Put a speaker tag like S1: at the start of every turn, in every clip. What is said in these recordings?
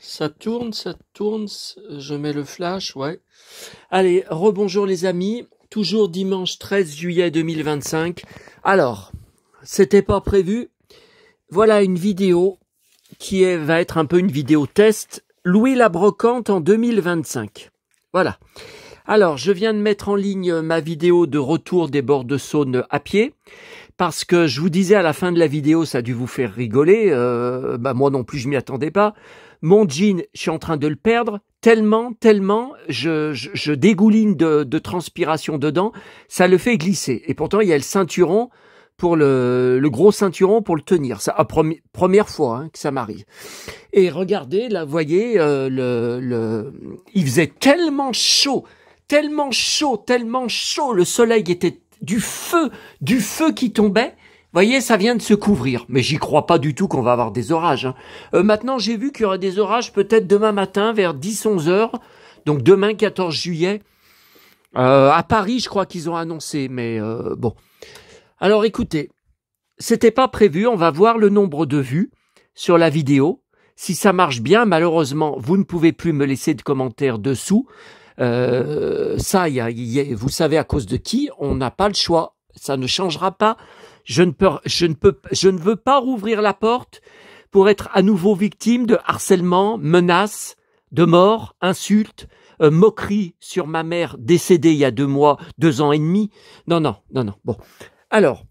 S1: ça tourne, je mets le flash, ouais. Allez, rebonjour les amis, toujours dimanche 13 juillet 2025. Alors, c'était pas prévu, voilà une vidéo qui va être un peu une vidéo test, Louis la Brocante en 2025. Voilà. Alors, je viens de mettre en ligne ma vidéo de retour des bords de Saône à pied, parce que je vous disais à la fin de la vidéo, ça a dû vous faire rigoler, moi non plus je m'y attendais pas. Mon jean, je suis en train de le perdre, tellement, je dégouline de transpiration dedans, ça le fait glisser. Et pourtant, il y a le ceinturon, pour le gros ceinturon pour le tenir. Ça, première fois que ça m'arrive. Et regardez, là, vous voyez, il faisait tellement chaud, le soleil était du feu qui tombait. Vous voyez, ça vient de se couvrir. Mais j'y crois pas du tout qu'on va avoir des orages. Maintenant, j'ai vu qu'il y aurait des orages peut-être demain matin vers 10-11 heures. Donc demain, 14 juillet. À Paris, je crois qu'ils ont annoncé. Mais bon. Alors écoutez, c'était pas prévu. On va voir le nombre de vues sur la vidéo. Si ça marche bien, malheureusement, vous ne pouvez plus me laisser de commentaires dessous. Vous savez à cause de qui, on n'a pas le choix. Ça ne changera pas. Je ne veux pas rouvrir la porte pour être à nouveau victime de harcèlement, menaces, de mort, insultes, moqueries sur ma mère décédée il y a 2 ans et demi. Non. Bon. Alors,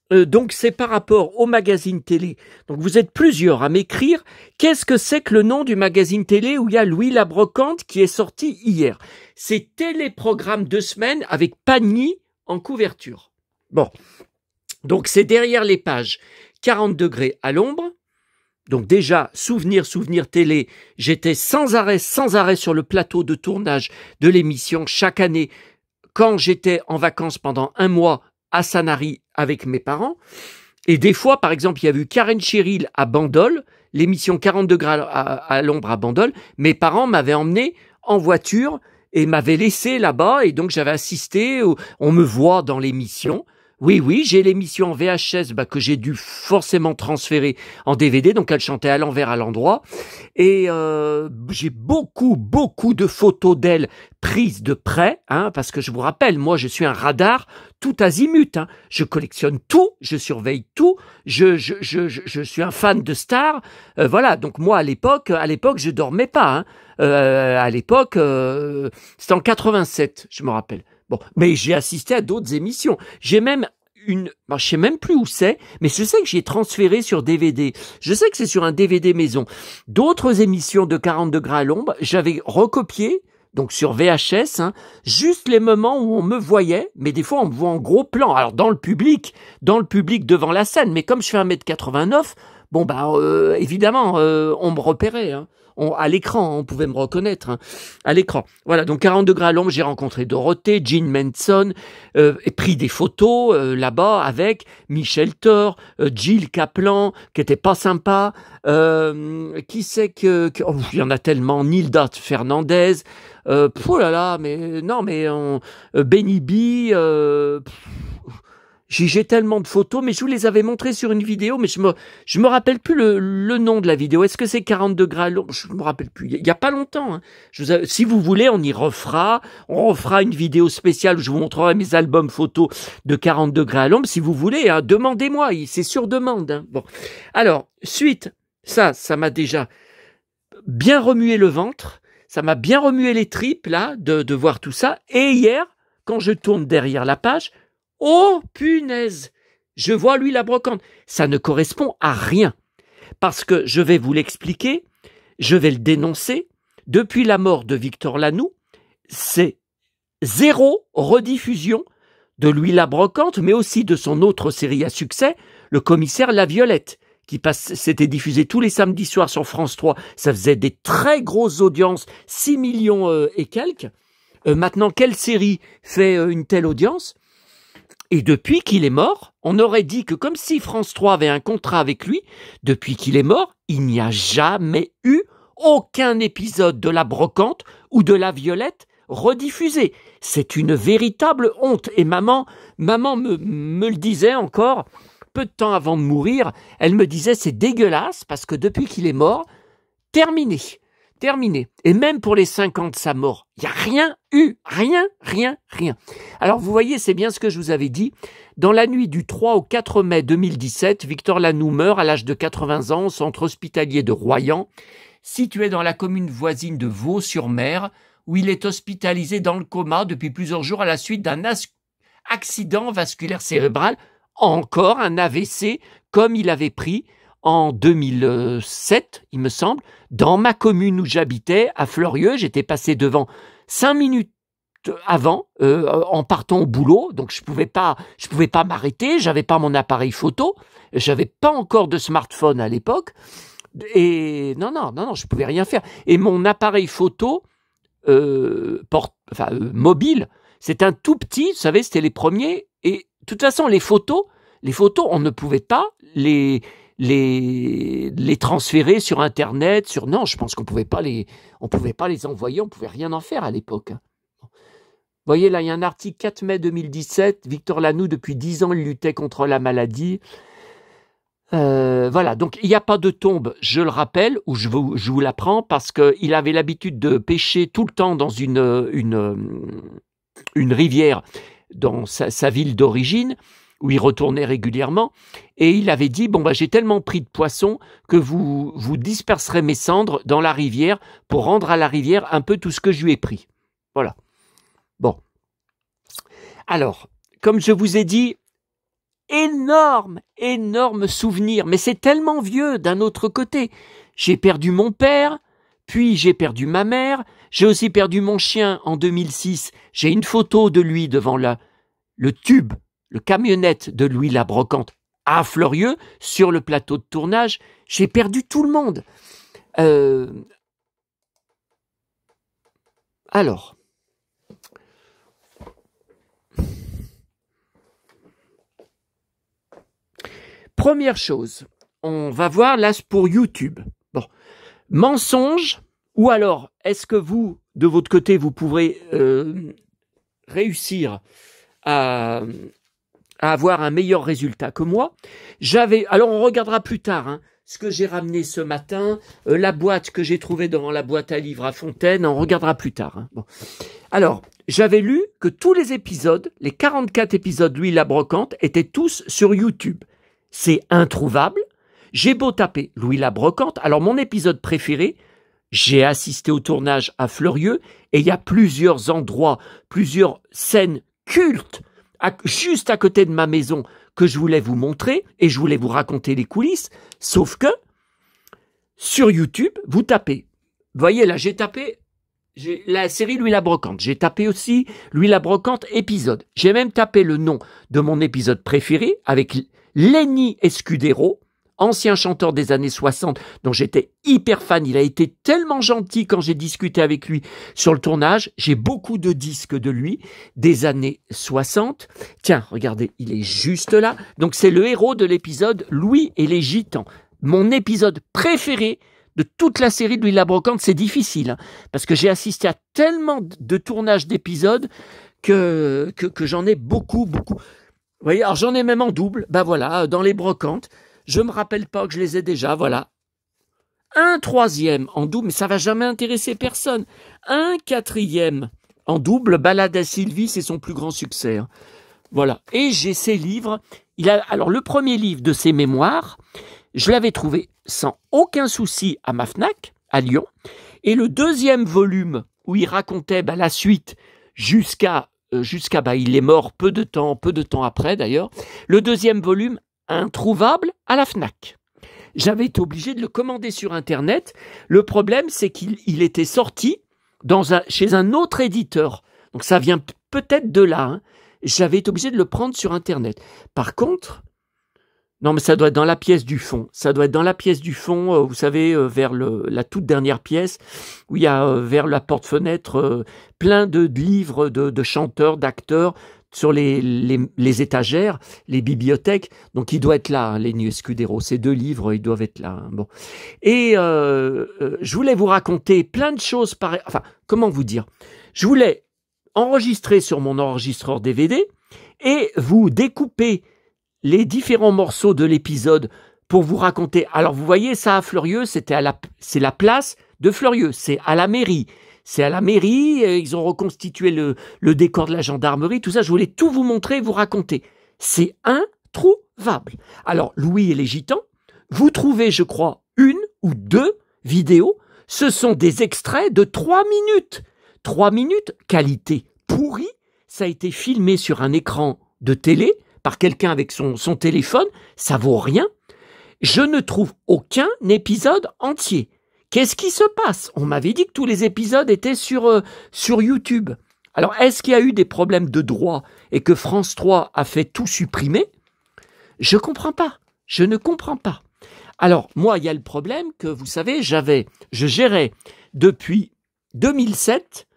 S1: donc c'est par rapport au magazine télé. Donc vous êtes plusieurs à m'écrire. Qu'est-ce que c'est que le nom du magazine télé où il y a Louis la Brocante qui est sorti hier? C'est Téléprogramme 2 semaines avec Pagny en couverture. Bon. Donc c'est derrière les pages 40 degrés à l'ombre. Donc déjà, souvenir télé, j'étais sans arrêt sur le plateau de tournage de l'émission chaque année quand j'étais en vacances pendant 1 mois à Sanary avec mes parents. Et des fois, par exemple, il y a eu Karen Cheryl à Bandol, l'émission 40 degrés à l'ombre à Bandol. Mes parents m'avaient emmené en voiture et m'avaient laissé là-bas et donc j'avais assisté, on me voit dans l'émission. Oui, j'ai l'émission en VHS que j'ai dû forcément transférer en DVD, donc elle chantait à l'envers à l'endroit. Et j'ai beaucoup de photos d'elle prises de près, parce que je vous rappelle, moi je suis un radar tout azimut. Je collectionne tout, je surveille tout, je suis un fan de stars. Voilà, donc moi à l'époque je dormais pas. À l'époque, c'était en 87, je me rappelle. Bon, mais j'ai assisté à d'autres émissions. J'ai même je sais même plus où c'est, mais je sais que j'ai transféré sur DVD. Je sais que c'est sur un DVD maison. D'autres émissions de 40 degrés à l'ombre, j'avais recopié, donc sur VHS, juste les moments où on me voyait, mais des fois on me voit en gros plan. Alors dans le public devant la scène, mais comme je fais 1m89, évidemment, on me repérait, à l'écran, on pouvait me reconnaître, à l'écran. Voilà, donc 40 degrés à l'ombre, j'ai rencontré Dorothée, Jean Manson, et pris des photos là-bas avec Michel Thor, Jill Kaplan, qui était pas sympa, qui c'est que il y en a tellement, Nilda Fernandez, Benny B, j'ai tellement de photos, mais je vous les avais montrées sur une vidéo, mais je me rappelle plus le nom de la vidéo. Est-ce que c'est 40 degrés à l'ombre? Je me rappelle plus. Il y a pas longtemps. Si vous voulez, on refera une vidéo spéciale où je vous montrerai mes albums photos de 40 degrés à l'ombre. Si vous voulez, demandez-moi. C'est sur demande. Bon. Alors, suite, ça m'a déjà bien remué le ventre. Ça m'a bien remué les tripes, là, de voir tout ça. Et hier, quand je tourne derrière la page, oh, punaise! Je vois Louis la Brocante. Ça ne correspond à rien. Parce que je vais vous l'expliquer, je vais le dénoncer. Depuis la mort de Victor Lanoux, c'est 0 rediffusion de Louis la Brocante, mais aussi de son autre série à succès, Le Commissaire La Violette, qui s'était diffusé tous les samedis soirs sur France 3. Ça faisait des très grosses audiences, 6 millions et quelques. Maintenant, quelle série fait une telle audience ? Et depuis qu'il est mort, on aurait dit que comme si France 3 avait un contrat avec lui, depuis qu'il est mort, il n'y a jamais eu aucun épisode de La Brocante ou de La Violette rediffusé. C'est une véritable honte. Et maman me le disait encore, peu de temps avant de mourir, elle me disait c'est dégueulasse parce que depuis qu'il est mort, terminé. Terminé. Et même pour les 50 sa mort, il n'y a rien eu. Rien. Alors, vous voyez, c'est bien ce que je vous avais dit. Dans la nuit du 3 au 4 mai 2017, Victor Lanoux meurt à l'âge de 80 ans au centre hospitalier de Royan, situé dans la commune voisine de Vaux-sur-Mer, où il est hospitalisé dans le coma depuis plusieurs jours à la suite d'un accident vasculaire cérébral, encore un AVC, comme il avait pris en 2007, il me semble, dans ma commune où j'habitais, à Fleurieux. J'étais passé devant 5 minutes avant, en partant au boulot, donc je pouvais pas m'arrêter, j'avais pas mon appareil photo, j'avais pas encore de smartphone à l'époque, et non, je pouvais rien faire. Et mon appareil photo, mobile, c'est un tout petit, vous savez, c'était les premiers, et de toute façon, les photos, on ne pouvait pas les transférer sur Internet, non, je pense qu'on pouvait pas les envoyer, on pouvait rien en faire à l'époque. Vous voyez, là, il y a un article 4 mai 2017, Victor Lanoux, depuis 10 ans, il luttait contre la maladie. Voilà, donc il n'y a pas de tombe, je le rappelle, ou je vous l'apprends, parce qu'il avait l'habitude de pêcher tout le temps dans une rivière dans sa ville d'origine, où il retournait régulièrement, et il avait dit, j'ai tellement pris de poissons que vous disperserez mes cendres dans la rivière pour rendre à la rivière un peu tout ce que je lui ai pris. Voilà. Bon. Alors, comme je vous ai dit, énorme souvenir, mais c'est tellement vieux d'un autre côté. J'ai perdu mon père, puis j'ai perdu ma mère, j'ai aussi perdu mon chien en 2006. J'ai une photo de lui devant le tube, le camionnette de Louis la Brocante à Fleurieux, sur le plateau de tournage. J'ai perdu tout le monde. Alors, première chose, on va voir là pour YouTube. Bon, mensonge, ou alors est-ce que vous, de votre côté, vous pourrez réussir à avoir un meilleur résultat que moi? Alors on regardera plus tard ce que j'ai ramené ce matin, la boîte que j'ai trouvée devant la boîte à livres à Fontaine, on regardera plus tard. Bon. Alors, j'avais lu que tous les épisodes, les 44 épisodes Louis la Brocante, étaient tous sur YouTube. C'est introuvable. J'ai beau taper Louis la Brocante. Alors, mon épisode préféré, j'ai assisté au tournage à Fleurieux, et il y a plusieurs endroits, plusieurs scènes cultes, juste à côté de ma maison, que je voulais vous montrer, et je voulais vous raconter les coulisses, sauf que, sur YouTube, vous tapez. Vous voyez, là, j'ai tapé la série Louis la Brocante. J'ai tapé aussi Louis la Brocante épisode. J'ai même tapé le nom de mon épisode préféré, avec Lenny Escudero, ancien chanteur des années 60, dont j'étais hyper fan. Il a été tellement gentil quand j'ai discuté avec lui sur le tournage. J'ai beaucoup de disques de lui, des années 60. Tiens, regardez, il est juste là. Donc c'est le héros de l'épisode Louis et les Gitans. Mon épisode préféré de toute la série de Louis la Brocante. C'est difficile, parce que j'ai assisté à tellement de tournages d'épisodes que j'en ai beaucoup. Vous voyez, alors j'en ai même en double. Voilà, dans les brocantes. Je me rappelle pas que je les ai déjà, voilà. Un troisième en double, mais ça va jamais intéresser personne. Un quatrième en double, Balade à Sylvie, c'est son plus grand succès. Voilà. Et j'ai ses livres. Alors, le premier livre de ses mémoires, je l'avais trouvé sans aucun souci à ma Fnac, à Lyon. Et le deuxième volume, où il racontait la suite jusqu'à il est mort peu de temps après d'ailleurs. Le deuxième volume, introuvable à la Fnac. J'avais été obligé de le commander sur Internet. Le problème, c'est qu'il était sorti chez un autre éditeur. Donc ça vient peut-être de là. J'avais été obligé de le prendre sur Internet. Par contre, non, mais ça doit être dans la pièce du fond. Ça doit être dans la pièce du fond, vous savez, vers la toute dernière pièce, où il y a vers la porte-fenêtre plein de livres de chanteurs, d'acteurs, sur les étagères, les bibliothèques. Donc, il doit être là, Lenny Escudero. Ces deux livres, ils doivent être là. Bon. Et je voulais vous raconter plein de choses. Comment vous dire? Je voulais enregistrer sur mon enregistreur DVD et vous découper les différents morceaux de l'épisode pour vous raconter. Alors, vous voyez, ça à Fleurieux, c'est la place de Fleurieux. C'est à la mairie. C'est à la mairie. Ils ont reconstitué le décor de la gendarmerie. Tout ça, je voulais tout vous montrer et vous raconter. C'est introuvable. Alors, Louis et les Gitans, vous trouvez, je crois, 1 ou 2 vidéos. Ce sont des extraits de 3 minutes. 3 minutes, qualité pourrie. Ça a été filmé sur un écran de télé par quelqu'un avec son téléphone. Ça vaut rien. Je ne trouve aucun épisode entier. Qu'est-ce qui se passe? On m'avait dit que tous les épisodes étaient sur YouTube. Alors, est-ce qu'il y a eu des problèmes de droit et que France 3 a fait tout supprimer? Je comprends pas. Je ne comprends pas. Alors, moi, il y a le problème que, vous savez, je gérais depuis 2007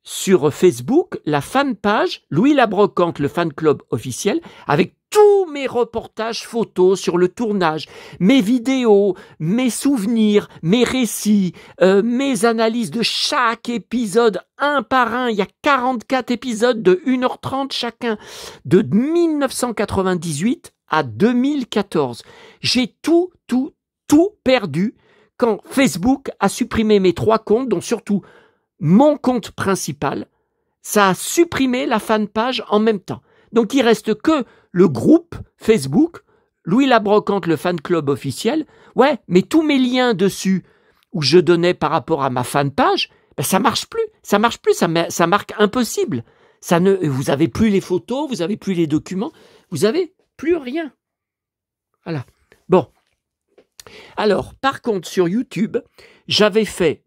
S1: sur Facebook la fanpage Louis Labrocante, le fan club officiel, avec tous mes reportages photos sur le tournage, mes vidéos, mes souvenirs, mes récits, mes analyses de chaque épisode, un par un. Il y a 44 épisodes de 1h30 chacun, de 1998 à 2014. J'ai tout perdu quand Facebook a supprimé mes 3 comptes, dont surtout mon compte principal. Ça a supprimé la fanpage en même temps. Donc il reste que le groupe Facebook, Louis Labrocante, le fan club officiel. Ouais, mais tous mes liens dessus où je donnais par rapport à ma fanpage, ben ça marche plus, ça marque impossible. Vous avez plus les photos, vous avez plus les documents, vous avez plus rien. Voilà. Bon. Alors, par contre, sur YouTube, j'avais fait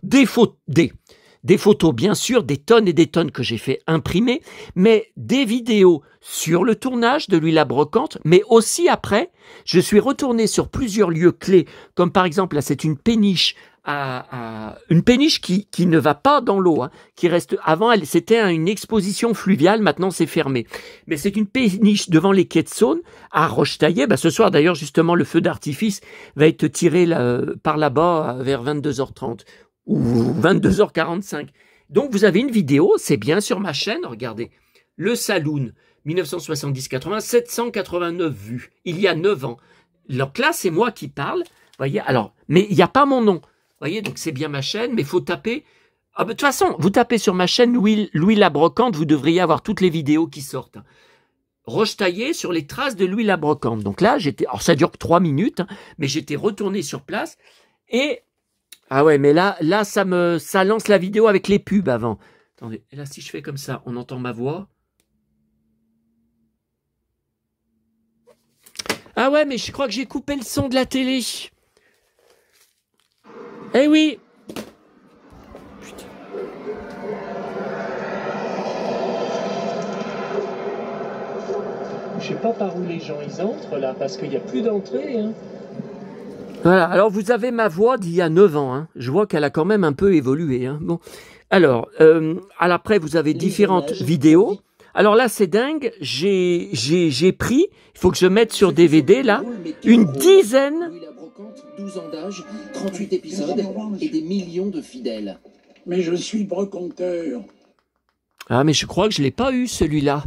S1: des photos, bien sûr, des tonnes et des tonnes que j'ai fait imprimer, mais des vidéos sur le tournage de Louis Labrocante, mais aussi après, je suis retourné sur plusieurs lieux clés, comme par exemple, là, c'est une péniche, une péniche qui ne va pas dans l'eau, hein, qui reste, avant, c'était une exposition fluviale, maintenant c'est fermé. Mais c'est une péniche devant les quais de Saône, à Rochetaillais. Ce soir, d'ailleurs, justement, le feu d'artifice va être tiré par là-bas vers 22h30. Ou 22h45. Donc vous avez une vidéo, c'est bien sur ma chaîne, regardez. Le Saloon, 1970-80, 789 vues, il y a 9 ans. Donc là, c'est moi qui parle, voyez. Alors, mais il n'y a pas mon nom, voyez, donc c'est bien ma chaîne, mais il faut taper. De toute façon, vous tapez sur ma chaîne Louis Labrocante, vous devriez avoir toutes les vidéos qui sortent. Rochetaillais sur les traces de Louis Labrocante. Donc là, alors ça dure que 3 minutes, hein, mais j'étais retourné sur place et ah ouais, mais là, ça lance la vidéo avec les pubs avant. Attendez, là, si je fais comme ça, on entend ma voix. Ah ouais, mais je crois que j'ai coupé le son de la télé. Eh oui. Putain. Je sais pas par où les gens ils entrent là, parce qu'il n'y a plus d'entrée, hein. Voilà, alors vous avez ma voix d'il y a 9 ans, hein. Je vois qu'elle a quand même un peu évolué, hein. Bon, alors, après vous avez différentes vidéos. Alors là c'est dingue, j'ai pris, il faut que je mette sur DVD là, une dizaine.
S2: Louis Labrocante, 12 ans d'âge, 38 épisodes et des millions de fidèles.
S3: Mais je suis brocanteur.
S1: Ah mais je crois que je l'ai pas eu celui-là.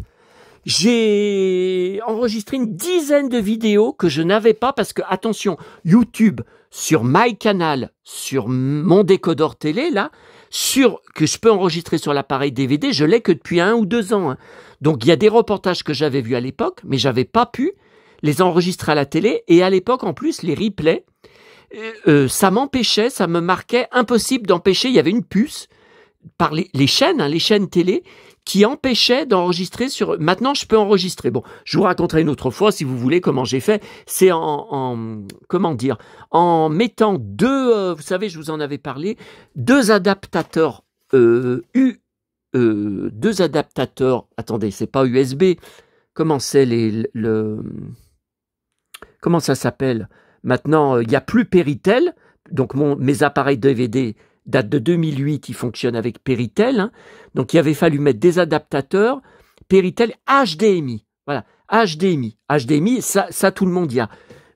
S1: J'ai enregistré une dizaine de vidéos que je n'avais pas parce que, attention, YouTube, sur MyCanal, sur mon décodeur télé, là, que je peux enregistrer sur l'appareil DVD, je l'ai que depuis 1 ou 2 ans. Hein. Donc, il y a des reportages que j'avais vus à l'époque, mais j'avais pas pu les enregistrer à la télé. Et à l'époque, en plus, les replays, ça m'empêchait, ça me marquait, impossible d'empêcher. Il y avait une puce par les chaînes, hein, les chaînes télé, qui empêchait d'enregistrer sur... Maintenant, je peux enregistrer. Bon, je vous raconterai une autre fois, si vous voulez, comment j'ai fait. C'est comment dire, en mettant 2, vous savez, je vous en avais parlé, 2 adaptateurs 2 adaptateurs, attendez, c'est pas USB, comment c'est comment ça s'appelle? Maintenant, il n'y a plus Péritel, donc mes appareils DVD date de 2008, il fonctionne avec Péritel, hein. Donc il avait fallu mettre des adaptateurs Péritel HDMI, voilà, HDMI, ça tout le monde y a.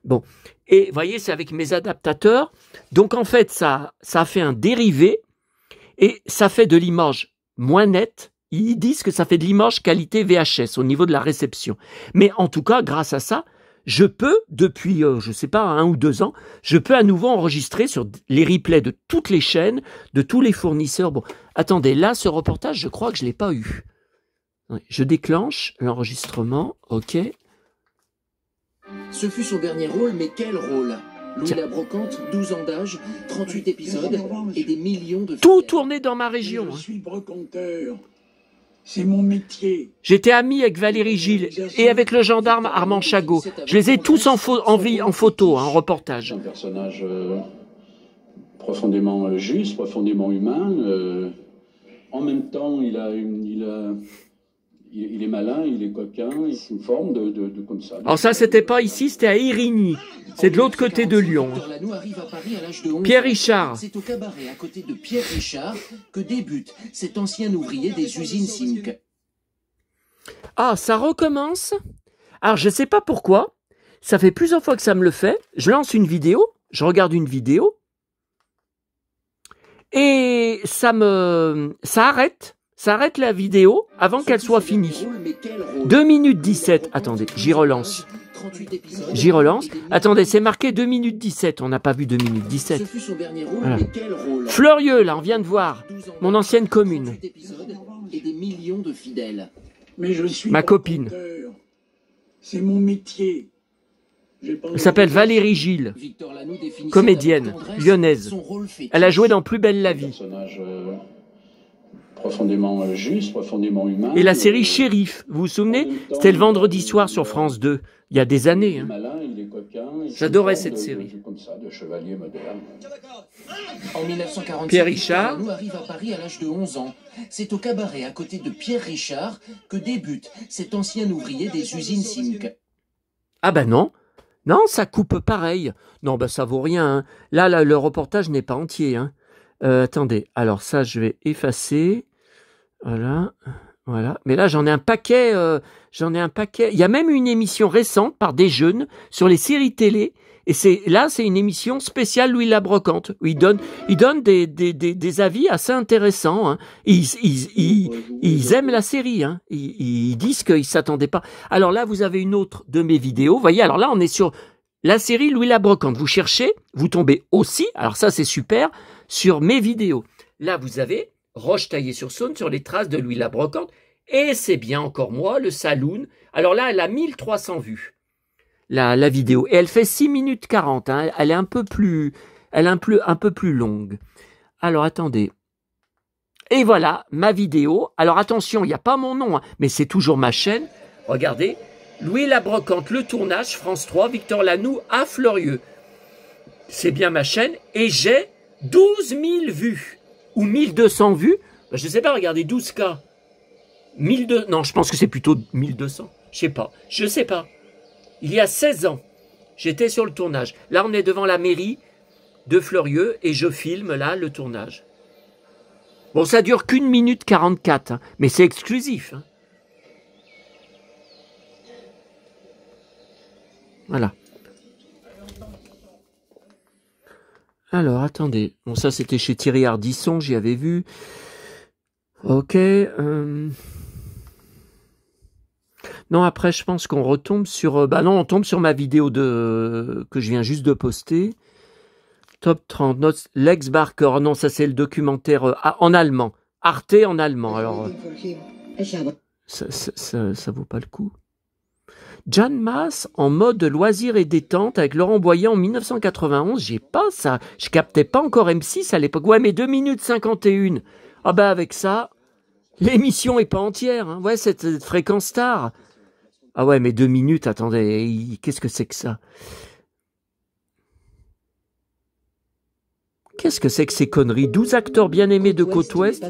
S1: Bon, et vous voyez, c'est avec mes adaptateurs, donc en fait ça a fait un dérivé et ça fait de l'image moins nette. Ils disent que ça fait de l'image qualité VHS au niveau de la réception, mais en tout cas grâce à ça, je peux, depuis, je sais pas, 1 ou 2 ans, je peux à nouveau enregistrer sur les replays de toutes les chaînes, de tous les fournisseurs. Bon, attendez, là, ce reportage, je crois que je l'ai pas eu. Ouais, je déclenche l'enregistrement, ok.
S2: Ce fut son dernier rôle, mais quel rôle? Louis
S1: Tiens.
S2: la Brocante, 12 ans d'âge, 38 épisodes et des millions de
S1: Tout
S2: fidèles.
S1: tourné dans ma
S3: Mais
S1: région.
S3: je
S1: Hein.
S3: suis brocanteur. C'est mon métier.
S1: J'étais ami avec Valérie Gilles et avec le gendarme Armand Chagot. Je les ai tous en photo, hein, en reportage.
S4: C'est un personnage profondément juste, profondément humain. En même temps, il est malin, il est coquin, c'est une forme de comme ça.
S1: Alors ça, c'était pas ici, c'était à Érigny. C'est de l'autre côté de Lyon.
S2: Victor Lanoux arrive à Paris à l'âge de 11
S1: Pierre
S2: ans.
S1: Richard.
S2: C'est au cabaret à côté de Pierre Richard que débute cet ancien ouvrier des usines Simc.
S1: Ah, ça recommence. Alors, je sais pas pourquoi. Ça fait plusieurs fois que ça me le fait. Je lance une vidéo, je regarde une vidéo, et ça arrête. Ça arrête la vidéo avant qu'elle soit finie. 2 minutes 17. Attendez, j'y relance. J'y relance. Attendez, c'est marqué 2 minutes 17. On n'a pas vu 2 minutes 17.
S2: Ce fut son dernier rôle,
S1: Voilà.
S2: mais quel rôle?
S1: Fleurieux, là, on vient de voir.
S2: 12 ans
S1: Mon
S2: d'âge,
S1: ancienne commune.
S2: 38 épisodes et des millions de fidèles.
S3: Mais je suis
S1: Ma copine.
S3: brocanteur. C'est mon métier. J'ai pas
S1: Elle s'appelle Valérie Gilles.
S2: Victor Lanoux définissait
S1: Comédienne,
S2: avec tendresse
S1: lyonnaise.
S2: son rôle fétiche.
S1: Elle a joué dans Plus belle la
S4: Un
S1: vie.
S4: personnage profondément juste, profondément humain.
S1: Et la série Shérif, vous vous souvenez? C'était le vendredi soir sur France 2, il y a des années.
S4: Il est
S1: Hein.
S4: malin, il est coquin.
S1: J'adorais
S4: c'est une
S1: cette
S4: forme
S1: série.
S4: comme ça, de chevalier moderne.
S2: En 1947,
S1: Pierre Richard.
S2: Victor Lanoux arrive à Paris à l'âge de 11 ans. C'est au cabaret à côté de Pierre Richard que débute cet ancien ouvrier des usines Simc.
S1: Ah ben non, non, ça coupe pareil. Non, ben ça vaut rien. Hein. Là, le reportage n'est pas entier. Hein. Attendez, alors ça, je vais effacer. Voilà, voilà. Mais là, j'en ai un paquet. Il y a même une émission récente par des jeunes sur les séries télé. Et c'est une émission spéciale Louis la Brocante où il donne des avis assez intéressants. Hein. Ils aiment la série. Hein. Ils disent qu'ils s'attendaient pas. Alors là, vous avez une autre de mes vidéos. Vous voyez, alors là, on est sur la série Louis la Brocante. Vous cherchez, vous tombez aussi. Alors ça, c'est super sur mes vidéos. Là, vous avez Roche-Taillée-sur-Saône sur les traces de Louis la Brocante. Et c'est bien encore moi, le Saloon. Alors là, elle a 1300 vues. La vidéo. Et elle fait 6 minutes 40. Hein. Elle est un peu plus longue. Alors, attendez. Et voilà, ma vidéo. Alors, attention, il n'y a pas mon nom, hein, mais c'est toujours ma chaîne. Regardez. Louis la Brocante, le tournage, France 3, Victor Lanoux à Fleurieux. C'est bien ma chaîne. Et j'ai 12 000 vues. Ou 1200 vues. Ben, je ne sais pas, regardez, 12K. 1200. Non, je pense que c'est plutôt 1200. Je sais pas. Il y a 16 ans, j'étais sur le tournage. Là, on est devant la mairie de Fleurieux et je filme là le tournage. Bon, ça dure qu'1 minute 44, hein, mais c'est exclusif. Hein. Voilà. Alors, attendez. Bon, ça, c'était chez Thierry Ardisson, j'y avais vu. Ok. Non, après, je pense qu'on retombe sur... non, on tombe sur ma vidéo que je viens juste de poster. Top 30 notes, Lex Barker. Oh non, ça, c'est le documentaire en allemand. Arte en allemand. Alors, ça vaut pas le coup. Jan Maas en mode loisir et détente avec Laurent Boyer en 1991. J'ai pas ça. Je captais pas encore M6 à l'époque. Ouais, mais 2 minutes 51. Ah bah, avec ça, l'émission est pas entière. Hein. Ouais, cette fréquence star. Ah ouais, mais 2 minutes, attendez, qu'est-ce que c'est que ça? Qu'est-ce que c'est que ces conneries? 12 acteurs bien aimés de Côte-Ouest.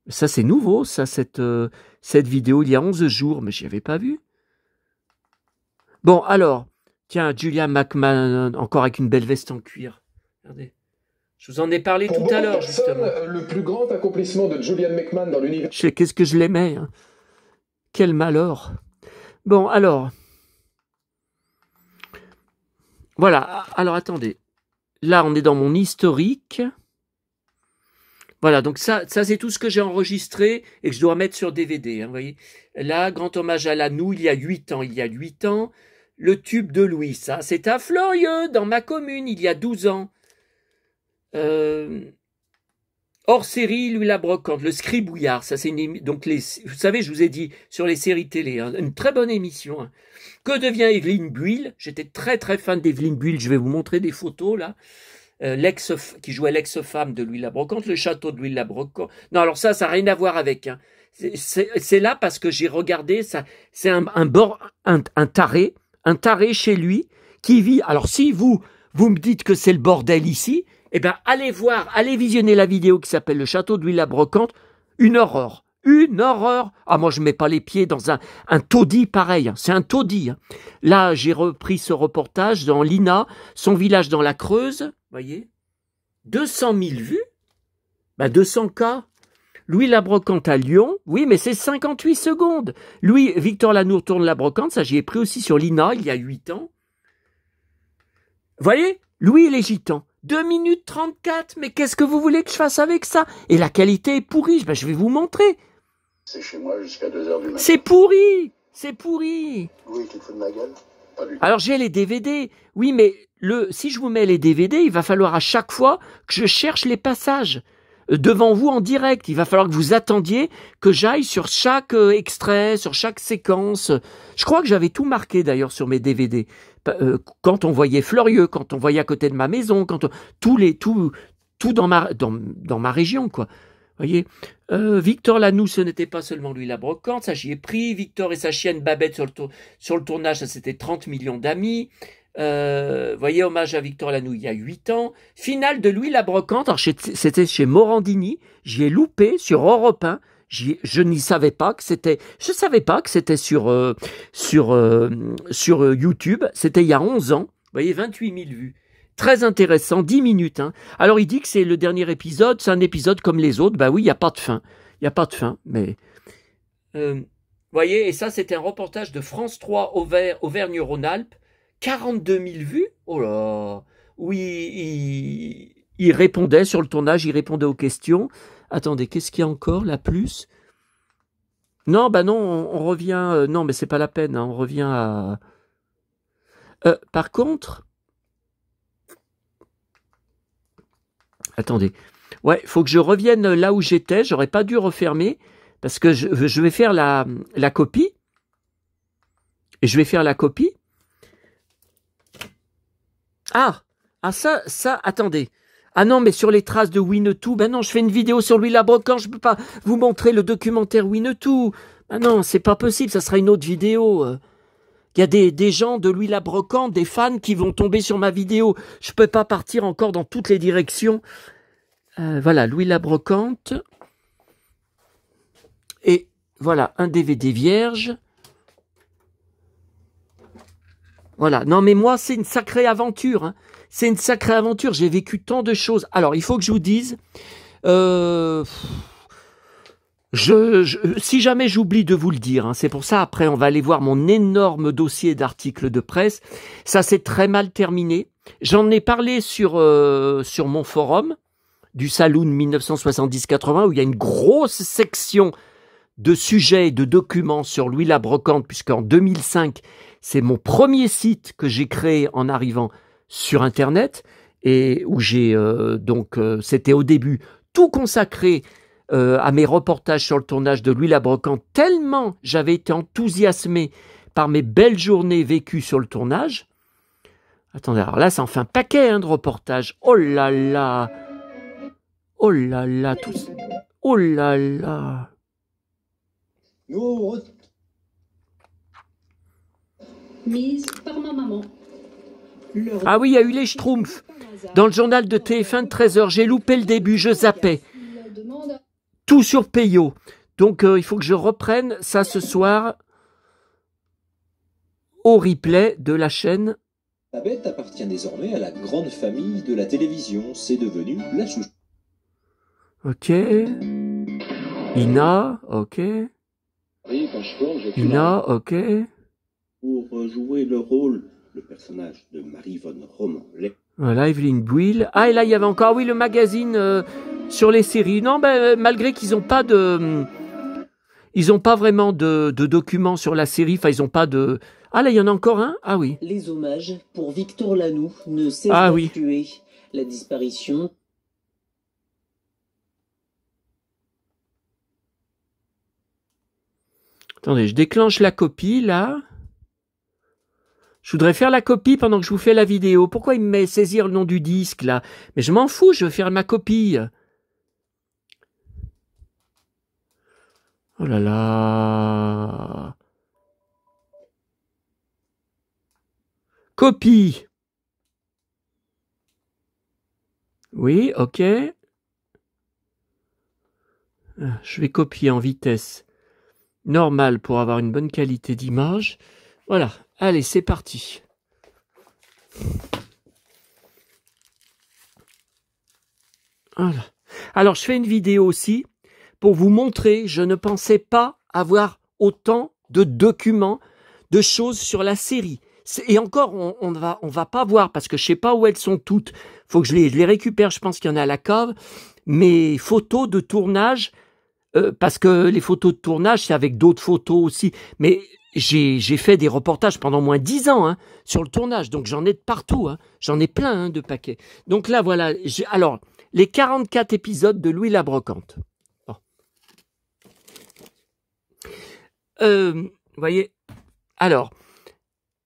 S1: Ça, c'est nouveau, ça, cette vidéo, il y a 11 jours, mais j'y avais pas vu. Bon, alors, tiens, Julia McMahon, encore avec une belle veste en cuir. Regardez. Je vous en ai parlé tout à l'heure, justement.
S5: Le plus grand accomplissement de Julian McMahon dans l'univers.
S1: Qu'est-ce que je l'aimais. Hein. Quel malheur. Bon, alors. Voilà, alors attendez. Là, on est dans mon historique. Voilà, donc ça c'est tout ce que j'ai enregistré et que je dois mettre sur DVD. Hein, vous voyez. Là, grand hommage à Lanoux, il y a 8 ans. Le tube de Louis, ça, c'est à Florieux, dans ma commune, il y a 12 ans. Hors série, Louis la Brocante, le Scribouillard, ça c'est donc vous savez, je vous ai dit sur les séries télé, hein, une très bonne émission. Hein. Que devient Evelyne Buil? J'étais très très fan d'Evelyne Buil. Je vais vous montrer des photos là. Qui jouait l'ex-femme de Louis la Brocante, le château de Louis la Brocante. Non, alors ça n'a rien à voir avec. Hein. C'est là parce que j'ai regardé ça. C'est un taré chez lui qui vit. Alors si vous me dites que c'est le bordel ici. Eh bien, allez visionner la vidéo qui s'appelle Le Château de Louis la Brocante. Une horreur. Ah, moi, je mets pas les pieds dans un taudis pareil. C'est un taudis. Hein. Là, j'ai repris ce reportage dans l'INA, son village dans la Creuse. Voyez 200 000 vues. 200 cas. Louis la Brocante à Lyon. Oui, mais c'est 58 secondes. Victor Lanour tourne la Brocante. Ça, j'y ai pris aussi sur l'INA il y a 8 ans. Voyez Louis et les Gitans. 2 minutes 34, mais qu'est-ce que vous voulez que je fasse avec ça? Et la qualité est pourrie, je vais vous montrer.
S6: C'est chez moi jusqu'à 2h du matin.
S1: C'est pourri.
S6: Oui, tu te fous de ma gueule? Pas du tout.
S1: Alors j'ai les DVD, oui, mais si je vous mets les DVD, il va falloir à chaque fois que je cherche les passages devant vous en direct. Il va falloir que vous attendiez que j'aille sur chaque extrait, sur chaque séquence. Je crois que j'avais tout marqué d'ailleurs sur mes DVD. Quand on voyait Florieux, quand on voyait à côté de ma maison, tout dans ma région, quoi. Voyez, Victor Lanoux, ce n'était pas seulement Louis la Brocante, ça j'y ai pris. Victor et sa chienne Babette sur le tournage, ça c'était 30 millions d'amis. Voyez, hommage à Victor Lanoux il y a 8 ans. Finale de Louis la Brocante, alors c'était chez Morandini, j'y ai loupé sur Europe 1. Je n'y savais pas que c'était. Je savais pas que c'était sur YouTube. C'était il y a 11 ans. Vous voyez, 28 000 vues. Très intéressant, 10 minutes. Hein. Alors il dit que c'est le dernier épisode. C'est un épisode comme les autres. Oui, il n'y a pas de fin. Il n'y a pas de fin. Mais voyez, et ça c'était un reportage de France 3 Auvergne-Rhône-Alpes. 42 000 vues. Oh là. Oui, il répondait sur le tournage. Il répondait aux questions. Attendez, qu'est-ce qu'il y a encore, là, plus? Non, non, on revient... non, mais c'est pas la peine, hein, on revient à... par contre... Attendez. Ouais, il faut que je revienne là où j'étais. J'aurais pas dû refermer, parce que je vais faire la copie. Et je vais faire la copie. Ah, ça, attendez. Ah non, mais sur les traces de Winnetou, non, je fais une vidéo sur Louis la Brocante, je peux pas vous montrer le documentaire Winnetou. Non, c'est pas possible, ça sera une autre vidéo. Il y a des gens de Louis la Brocante, des fans qui vont tomber sur ma vidéo. Je peux pas partir encore dans toutes les directions. Voilà, Louis la Brocante. Et voilà, un DVD vierge. Voilà, non mais moi c'est une sacrée aventure, hein. C'est une sacrée aventure, j'ai vécu tant de choses. Alors, il faut que je vous dise, si jamais j'oublie de vous le dire, hein, c'est pour ça, après, on va aller voir mon énorme dossier d'articles de presse. Ça s'est très mal terminé. J'en ai parlé sur mon forum du Saloon 1970-80, où il y a une grosse section de sujets et de documents sur Louis la Brocante, puisqu'en 2005, c'est mon premier site que j'ai créé en arrivant sur Internet, et où j'ai c'était au début tout consacré à mes reportages sur le tournage de Louis la Brocante, tellement j'avais été enthousiasmé par mes belles journées vécues sur le tournage. Attendez, alors là, ça en fait un paquet de reportages. Oh là là, tout ça. Oh là là.
S7: Mise par ma maman.
S1: Ah oui, il y a eu les Schtroumpfs. Dans le journal de TF1 de 13h, j'ai loupé le début, je zappais. Tout sur Peyo. Donc il faut que je reprenne ça ce soir au replay de la chaîne.
S8: La bête appartient désormais à la grande famille de la télévision. C'est devenu la chouchou.
S1: Ok. Ina, ok. Ina, ok.
S8: Pour jouer le rôle, le personnage de Marie-Vonne Roman.
S1: Voilà, Evelyne Buil. Ah, et là, il y avait encore, oui, le magazine sur les séries. Non, malgré qu'ils n'ont pas de... Ils n'ont pas vraiment de documents sur la série. Enfin, ils n'ont pas de... Ah là, il y en a encore un? Ah oui.
S9: Les hommages pour Victor Lanoux ne cessent
S1: oui.
S9: d'affluer. La disparition...
S1: Attendez, je déclenche la copie, là. Je voudrais faire la copie pendant que je vous fais la vidéo. Pourquoi il me met saisir le nom du disque, là? Mais je m'en fous, je veux faire ma copie. Oh là là. Copie. Oui, ok. Je vais copier en vitesse normale pour avoir une bonne qualité d'image. Voilà, allez, c'est parti. Voilà. Alors, je fais une vidéo aussi pour vous montrer, je ne pensais pas avoir autant de documents, de choses sur la série. Et encore, on va pas voir parce que je sais pas où elles sont toutes. Faut que je les récupère, je pense qu'il y en a à la cave. Mes photos de tournage, parce que les photos de tournage, c'est avec d'autres photos aussi. Mais j'ai fait des reportages pendant moins 10 ans sur le tournage, donc j'en ai de partout. J'en ai plein de paquets. Donc là, voilà. Alors, les 44 épisodes de Louis la Brocante. Bon. Vous voyez, alors,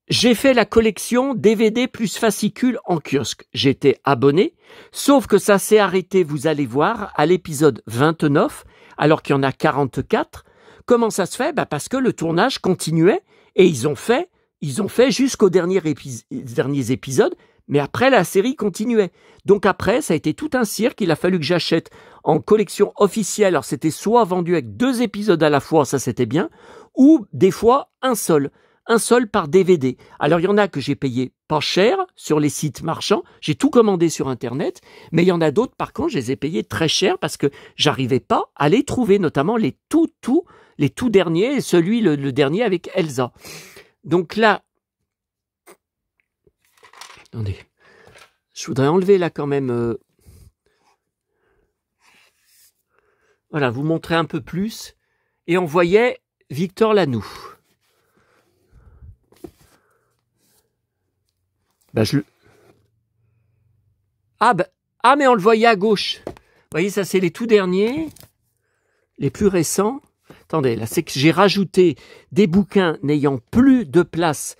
S1: j'ai fait la collection DVD plus fascicules en kiosque. J'étais abonné, sauf que ça s'est arrêté, vous allez voir, à l'épisode 29, alors qu'il y en a 44. Comment ça se fait? Parce que le tournage continuait et ils ont fait jusqu'aux derniers épisodes, mais après la série continuait. Donc après, ça a été tout un cirque, il a fallu que j'achète en collection officielle. Alors c'était soit vendu avec 2 épisodes à la fois, ça c'était bien, ou des fois un seul par DVD. Alors il y en a que j'ai payé pas cher sur les sites marchands, j'ai tout commandé sur internet, mais il y en a d'autres par contre, je les ai payés très cher parce que j'arrivais pas à les trouver, notamment les tout derniers, et celui le dernier avec Elsa. Donc là, attendez, je voudrais enlever là quand même, voilà, vous montrer un peu plus, et on voyait Victor Lanoux. Mais on le voyait à gauche. Vous voyez, ça c'est les tout derniers, les plus récents. Attendez, là c'est que j'ai rajouté des bouquins n'ayant plus de place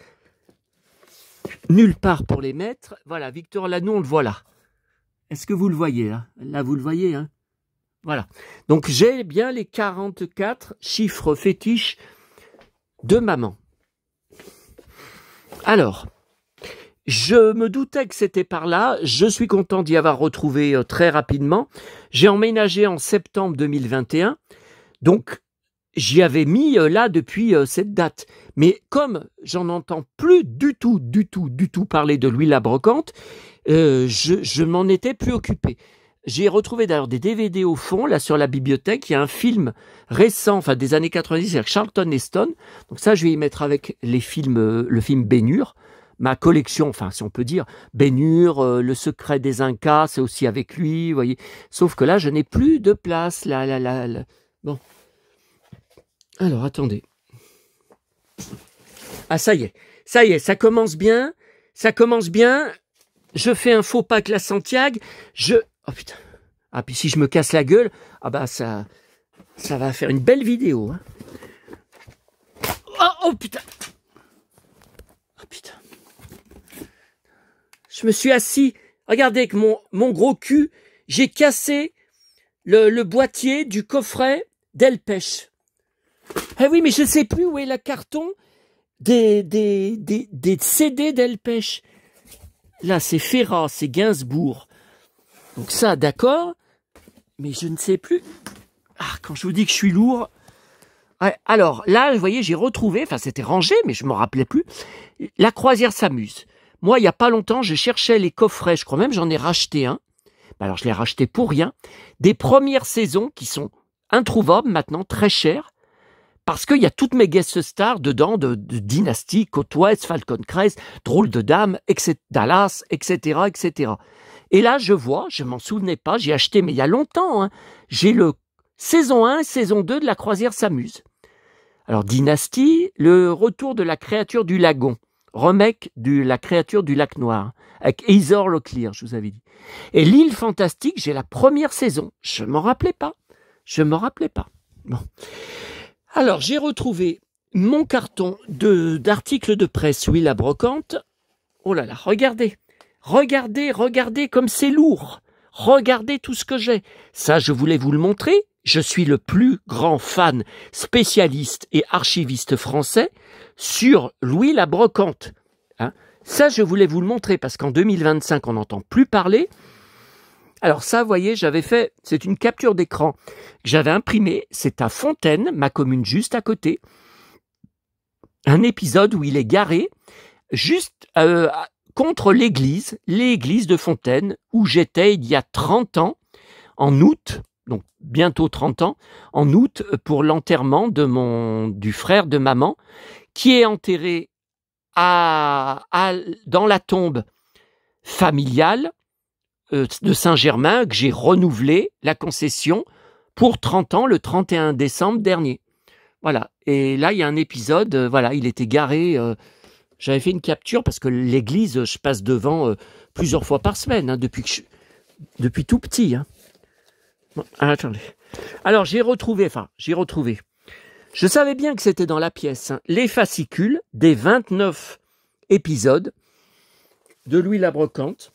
S1: nulle part pour les mettre. Voilà, Victor Lanoux, on le voit là. Est-ce que vous le voyez là? Là, vous le voyez, hein? Voilà. Donc j'ai bien les 44 chiffres fétiches de maman. Alors, je me doutais que c'était par là. Je suis content d'y avoir retrouvé très rapidement. J'ai emménagé en septembre 2021. Donc, j'y avais mis là depuis cette date. Mais comme j'en entends plus du tout parler de Louis la Brocante, je m'en étais plus occupé. J'ai retrouvé d'ailleurs des DVD au fond, là sur la bibliothèque. Il y a un film récent, enfin des années 90, avec Charlton Heston. Donc ça, je vais y mettre avec les films, le film Ben-Hur. Ma collection, enfin si on peut dire, Ben-Hur, Le secret des Incas, c'est aussi avec lui, vous voyez. Sauf que là, je n'ai plus de place. Là. Bon. Alors, attendez. Ah, ça y est, ça commence bien. Je fais un faux pas avec la Santiago. Oh putain. Ah, puis si je me casse la gueule, ça va faire une belle vidéo. Oh putain. Oh putain. Je me suis assis, regardez avec mon gros cul, j'ai cassé le boîtier du coffret Delpech. Eh oui, mais je ne sais plus où est le carton des CD Delpech. Là, c'est Ferrat, c'est Gainsbourg. Donc ça, d'accord, mais je ne sais plus. Ah, quand je vous dis que je suis lourd. Ouais, alors, là, vous voyez, j'ai retrouvé, enfin, c'était rangé, mais je ne me rappelais plus. La croisière s'amuse. Moi, il n'y a pas longtemps, je cherchais les coffrets, je crois même j'en ai racheté un. Alors, je l'ai racheté pour rien. Des premières saisons qui sont introuvables maintenant, très chères, parce qu'il y a toutes mes guest stars dedans, de Dynasty, Côte Ouest, Falcon Crest, Drôle de Dame, Dallas, etc., etc. Et là, je vois, je m'en souvenais pas, j'ai acheté, mais il y a longtemps, j'ai le saison 1 et saison 2 de La Croisière s'amuse. Alors, Dynastie, le retour de la créature du lagon. Remake de la créature du lac noir. Avec Heather Locklear, je vous avais dit. Et l'île fantastique, j'ai la première saison. Je m'en rappelais pas. Bon. Alors, j'ai retrouvé mon carton d'articles de presse, oui, la brocante. Oh là là, regardez comme c'est lourd. Regardez tout ce que j'ai. Ça, je voulais vous le montrer. Je suis le plus grand fan, spécialiste et archiviste français sur Louis la Brocante. Hein, ça, je voulais vous le montrer parce qu'en 2025, on n'entend plus parler. Alors ça, vous voyez, j'avais fait, c'est une capture d'écran que j'avais imprimée. C'est à Fontaine, ma commune juste à côté. Un épisode où il est garé juste contre l'église de Fontaine, où j'étais il y a 30 ans, en août, donc bientôt 30 ans, en août, pour l'enterrement du frère de maman, qui est enterré dans la tombe familiale de Saint-Germain, que j'ai renouvelé la concession pour 30 ans, le 31 décembre dernier. Voilà, et là, il y a un épisode, voilà, il était garé... j'avais fait une capture parce que l'église, je passe devant plusieurs fois par semaine, hein, depuis tout petit. Hein. Bon, attendez. Alors, j'ai retrouvé. Je savais bien que c'était dans la pièce. Hein, les fascicules des 29 épisodes de Louis la Brocante.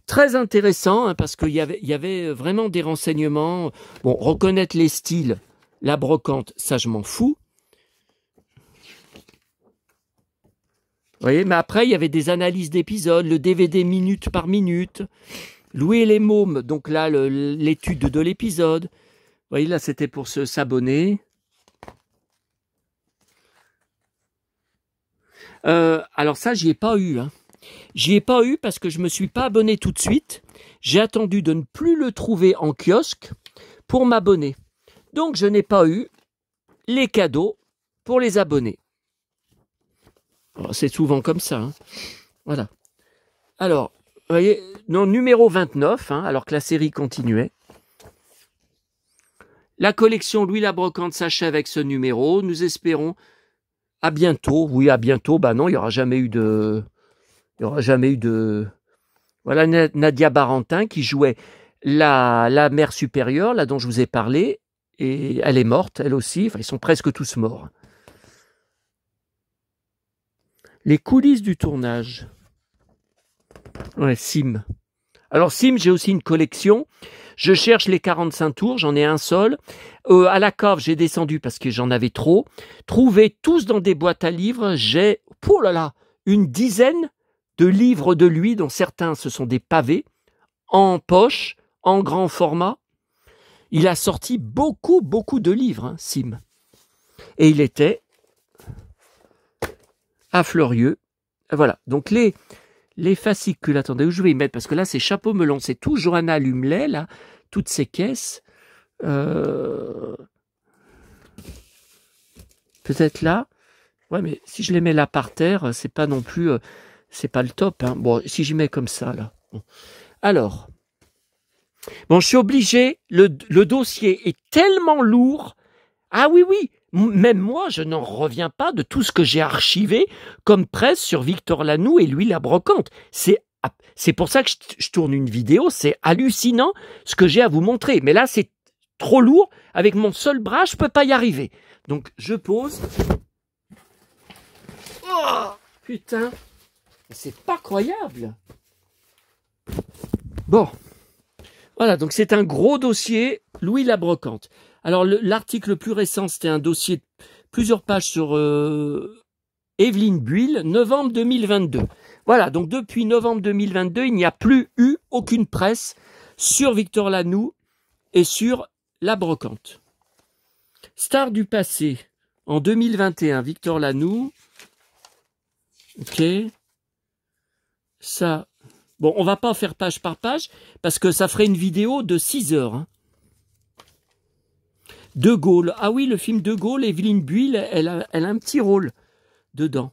S1: Très intéressant, hein, parce qu'il y avait vraiment des renseignements. Bon, reconnaître les styles, la brocante, ça je m'en fous. Vous voyez, mais après, il y avait des analyses d'épisodes, le DVD minute par minute, Louis et les mômes, donc là, l'étude de l'épisode. Vous voyez, là, c'était pour s'abonner. Alors ça, j'y ai pas eu. Hein. J'y ai pas eu parce que je me suis pas abonné tout de suite. J'ai attendu de ne plus le trouver en kiosque pour m'abonner. Donc, je n'ai pas eu les cadeaux pour les abonnés. C'est souvent comme ça. Hein. Voilà. Alors, vous voyez, non, numéro 29, hein, alors que la série continuait. La collection Louis la Brocante s'achève avec ce numéro. Nous espérons à bientôt. Oui, à bientôt. Bah non, il n'y aura jamais eu de... Voilà Nadia Barentin qui jouait la mère supérieure, là dont je vous ai parlé. Et elle est morte, elle aussi. Enfin, ils sont presque tous morts. Les coulisses du tournage. Ouais, Sim. Alors Sim, j'ai aussi une collection. Je cherche les 45 tours, j'en ai un seul. À la cave, j'ai descendu parce que j'en avais trop. Trouvés tous dans des boîtes à livres, j'ai, oh là là, une dizaine de livres de lui, dont certains, ce sont des pavés, en poche, en grand format. Il a sorti beaucoup de livres, hein, Sim. Et il était à Fleurieux. Voilà, donc les fascicules, attendez, où je vais y mettre, parce que là, c'est chapeau melon, c'est tout Johanna Lumley, là, toutes ces caisses. Peut-être là. Ouais, mais si je les mets là par terre, c'est pas non plus, c'est pas le top. Hein. Bon, si j'y mets comme ça, là. Bon. Alors, bon, je suis obligé, le dossier est tellement lourd. Ah oui, même moi, je n'en reviens pas de tout ce que j'ai archivé comme presse sur Victor Lanoux et Louis la Brocante. C'est pour ça que je tourne une vidéo, c'est hallucinant ce que j'ai à vous montrer. Mais là, c'est trop lourd. Avec mon seul bras, je ne peux pas y arriver. Donc, je pose. Oh, putain, c'est pas croyable. Bon, voilà, donc c'est un gros dossier, Louis la Brocante. Alors, l'article le plus récent, c'était un dossier de plusieurs pages sur Evelyne Buil, novembre 2022. Voilà, donc depuis novembre 2022, il n'y a plus eu aucune presse sur Victor Lanoux et sur la Brocante. Star du passé, en 2021, Victor Lanoux. Ok. Ça. Bon, on va pas faire page par page, parce que ça ferait une vidéo de 6 heures. Hein. De Gaulle. Ah oui, le film De Gaulle, Evelyne Buil, elle a un petit rôle dedans.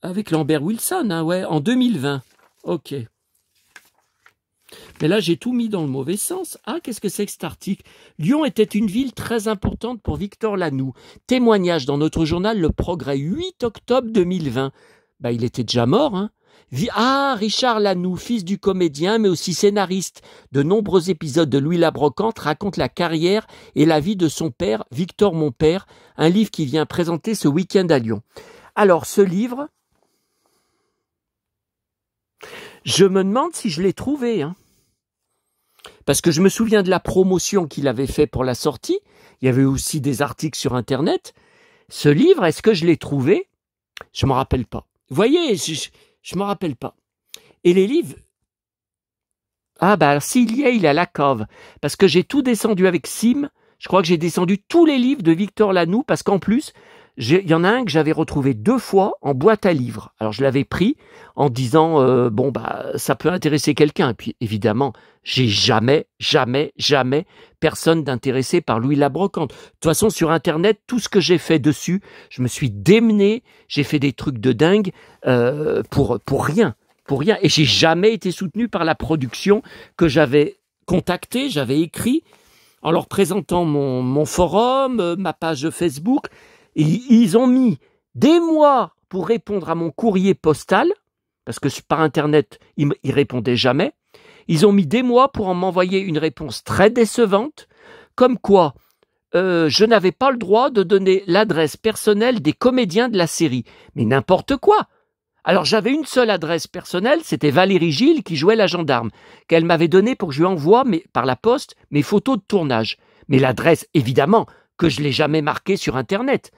S1: Avec Lambert Wilson, hein, ouais, en 2020. Ok. Mais là, j'ai tout mis dans le mauvais sens. Ah, qu'est-ce que c'est que cet article? Lyon était une ville très importante pour Victor Lanoux. Témoignage dans notre journal Le Progrès, 8 octobre 2020. Bah, il était déjà mort, hein. Richard Lanoux, fils du comédien, mais aussi scénariste. De nombreux épisodes de Louis la Brocante racontent la carrière et la vie de son père, Victor mon père, un livre qui vient présenter ce week-end à Lyon. Alors, ce livre, je me demande si je l'ai trouvé, hein. Parce que je me souviens de la promotion qu'il avait fait pour la sortie. Il y avait aussi des articles sur Internet. Ce livre, est-ce que je l'ai trouvé? Je ne me rappelle pas. Vous voyez, je ne me rappelle pas. Et les livres... Ah bah s'il y est, il est à la cave. Parce que j'ai tout descendu avec Sim. Je crois que j'ai descendu tous les livres de Victor Lanoux. Parce qu'en plus, il y en a un que j'avais retrouvé 2 fois en boîte à livres. Alors je l'avais pris en disant ça peut intéresser quelqu'un. Et puis évidemment, j'ai jamais personne d'intéressé par Louis la Brocante. De toute façon, sur Internet, tout ce que j'ai fait dessus, je me suis démené, j'ai fait des trucs de dingue pour rien. Et j'ai jamais été soutenu par la production que j'avais contactée, j'avais écrit en leur présentant mon forum, ma page Facebook. Et ils ont mis des mois pour répondre à mon courrier postal, parce que par Internet, ils répondaient jamais. Ils ont mis des mois pour m'envoyer une réponse très décevante, comme quoi je n'avais pas le droit de donner l'adresse personnelle des comédiens de la série. Mais n'importe quoi! Alors j'avais une seule adresse personnelle, c'était Valérie Gilles qui jouait la gendarme, qu'elle m'avait donnée pour que je lui envoie par la poste mes photos de tournage. Mais l'adresse, évidemment, que je ne l'ai jamais marquée sur Internet.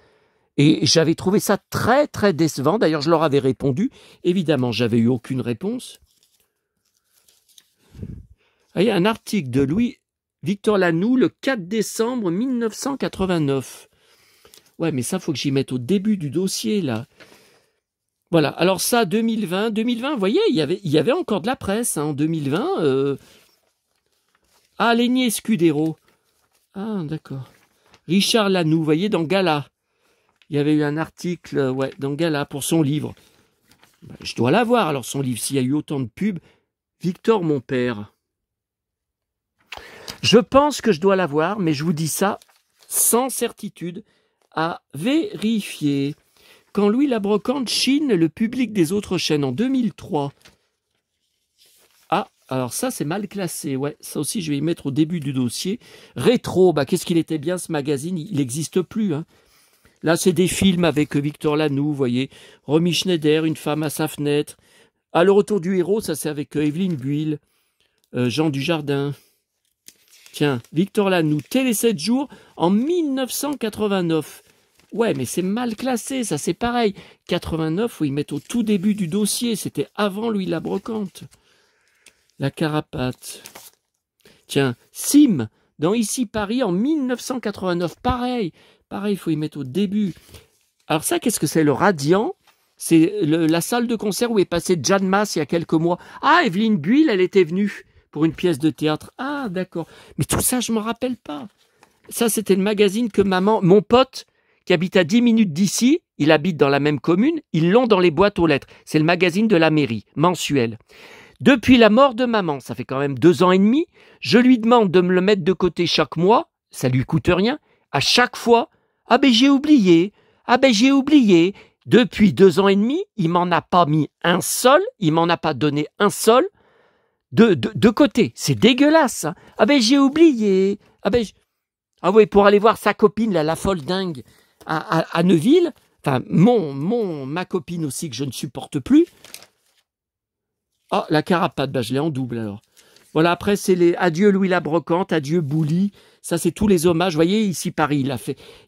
S1: Et j'avais trouvé ça très, très décevant. D'ailleurs, je leur avais répondu. Évidemment, j'avais eu aucune réponse. Il y a un article de Victor Lanoux, le 4 décembre 1989. Ouais, mais ça, il faut que j'y mette au début du dossier, là. Voilà. Alors ça, 2020, vous voyez, il y avait encore de la presse, hein, en 2020. Lénier Scudero. Ah, d'accord. Richard Lanoux, vous voyez, dans Gala. Il y avait eu un article dans Gala pour son livre. Je dois l'avoir, alors, son livre, s'il y a eu autant de pubs. Victor, mon père. Je pense que je dois l'avoir, mais je vous dis ça sans certitude, à vérifier. Quand Louis la Brocante chine le public des autres chaînes en 2003. Ah, alors ça, c'est mal classé. Ouais, ça aussi, je vais y mettre au début du dossier. Rétro, qu'est-ce qu'il était bien, ce magazine. Il n'existe plus, hein. Là, c'est des films avec Victor Lanoux, vous voyez. Romy Schneider, une femme à sa fenêtre. Ah, le retour du héros, ça c'est avec Evelyne Buil, Jean Dujardin. Tiens, Victor Lanoux, Télé 7 jours en 1989. Ouais, mais c'est mal classé, ça c'est pareil. 89, faut y mettre au tout début du dossier. C'était avant Louis la Brocante. La Carapate. Tiens, Sim, dans Ici Paris en 1989. Pareil, il faut y mettre au début. Alors ça, qu'est-ce que c'est? Le Radiant, c'est la salle de concert où est passé Jeanne Masse il y a quelques mois. Ah, Evelyne Buil, elle était venue pour une pièce de théâtre. Ah, d'accord. Mais tout ça, je ne me rappelle pas. Ça, c'était le magazine que mon pote, qui habite à 10 minutes d'ici, il habite dans la même commune, ils l'ont dans les boîtes aux lettres. C'est le magazine de la mairie, mensuel. Depuis la mort de maman, ça fait quand même 2 ans et demi, je lui demande de me le mettre de côté chaque mois, ça lui coûte rien. À chaque fois, j'ai oublié. Depuis 2 ans et demi, il m'en a pas mis un seul, il m'en a pas donné un seul de côté. C'est dégueulasse. Hein. J'ai oublié. Ah oui, pour aller voir sa copine, là, la folle dingue, à Neuville. Enfin, ma copine aussi que je ne supporte plus. Ah, la Carapate, je l'ai en double alors. Voilà, après c'est les adieu Louis la Brocante, adieu Bouli. Ça, c'est tous les hommages. Vous voyez, Ici Paris,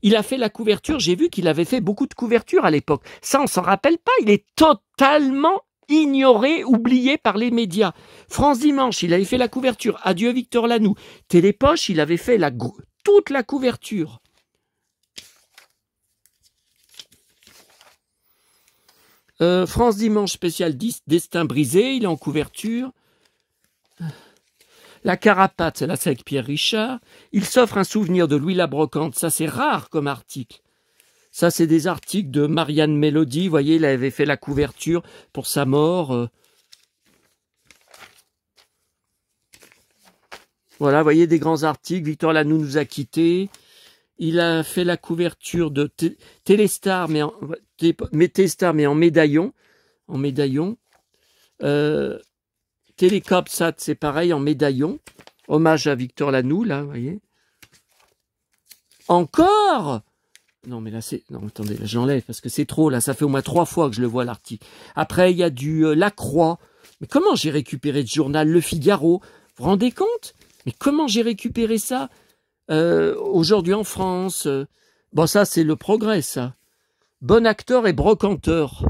S1: il a fait la couverture. J'ai vu qu'il avait fait beaucoup de couvertures à l'époque. Ça, on s'en rappelle pas. Il est totalement ignoré, oublié par les médias. France Dimanche, il avait fait la couverture. Adieu Victor Lanoux. Télépoche, il avait fait toute la couverture. France Dimanche spécial 10, Destin brisé, il est en couverture. La Carapate, là c'est avec Pierre Richard. Il s'offre un souvenir de Louis la Brocante. Ça, c'est rare comme article. Ça, c'est des articles de Marianne Mélodie. Vous voyez, il avait fait la couverture pour sa mort. Voilà, vous voyez des grands articles. Victor Lanoux nous a quittés. Il a fait la couverture de Téléstar, mais en médaillon. En médaillon. Télécopsat, c'est pareil, en médaillon. Hommage à Victor Lanoux, là, vous voyez. Encore! Non, mais là, c'est... Non, attendez, là, j'enlève, parce que c'est trop, là. Ça fait au moins 3 fois que je le vois, l'article. Après, il y a du La Croix. Mais comment j'ai récupéré ce journal? Le Figaro. Vous vous rendez compte? Mais comment j'ai récupéré ça? Aujourd'hui en France. Bon, ça, c'est le Progrès, ça. Bon acteur et brocanteur.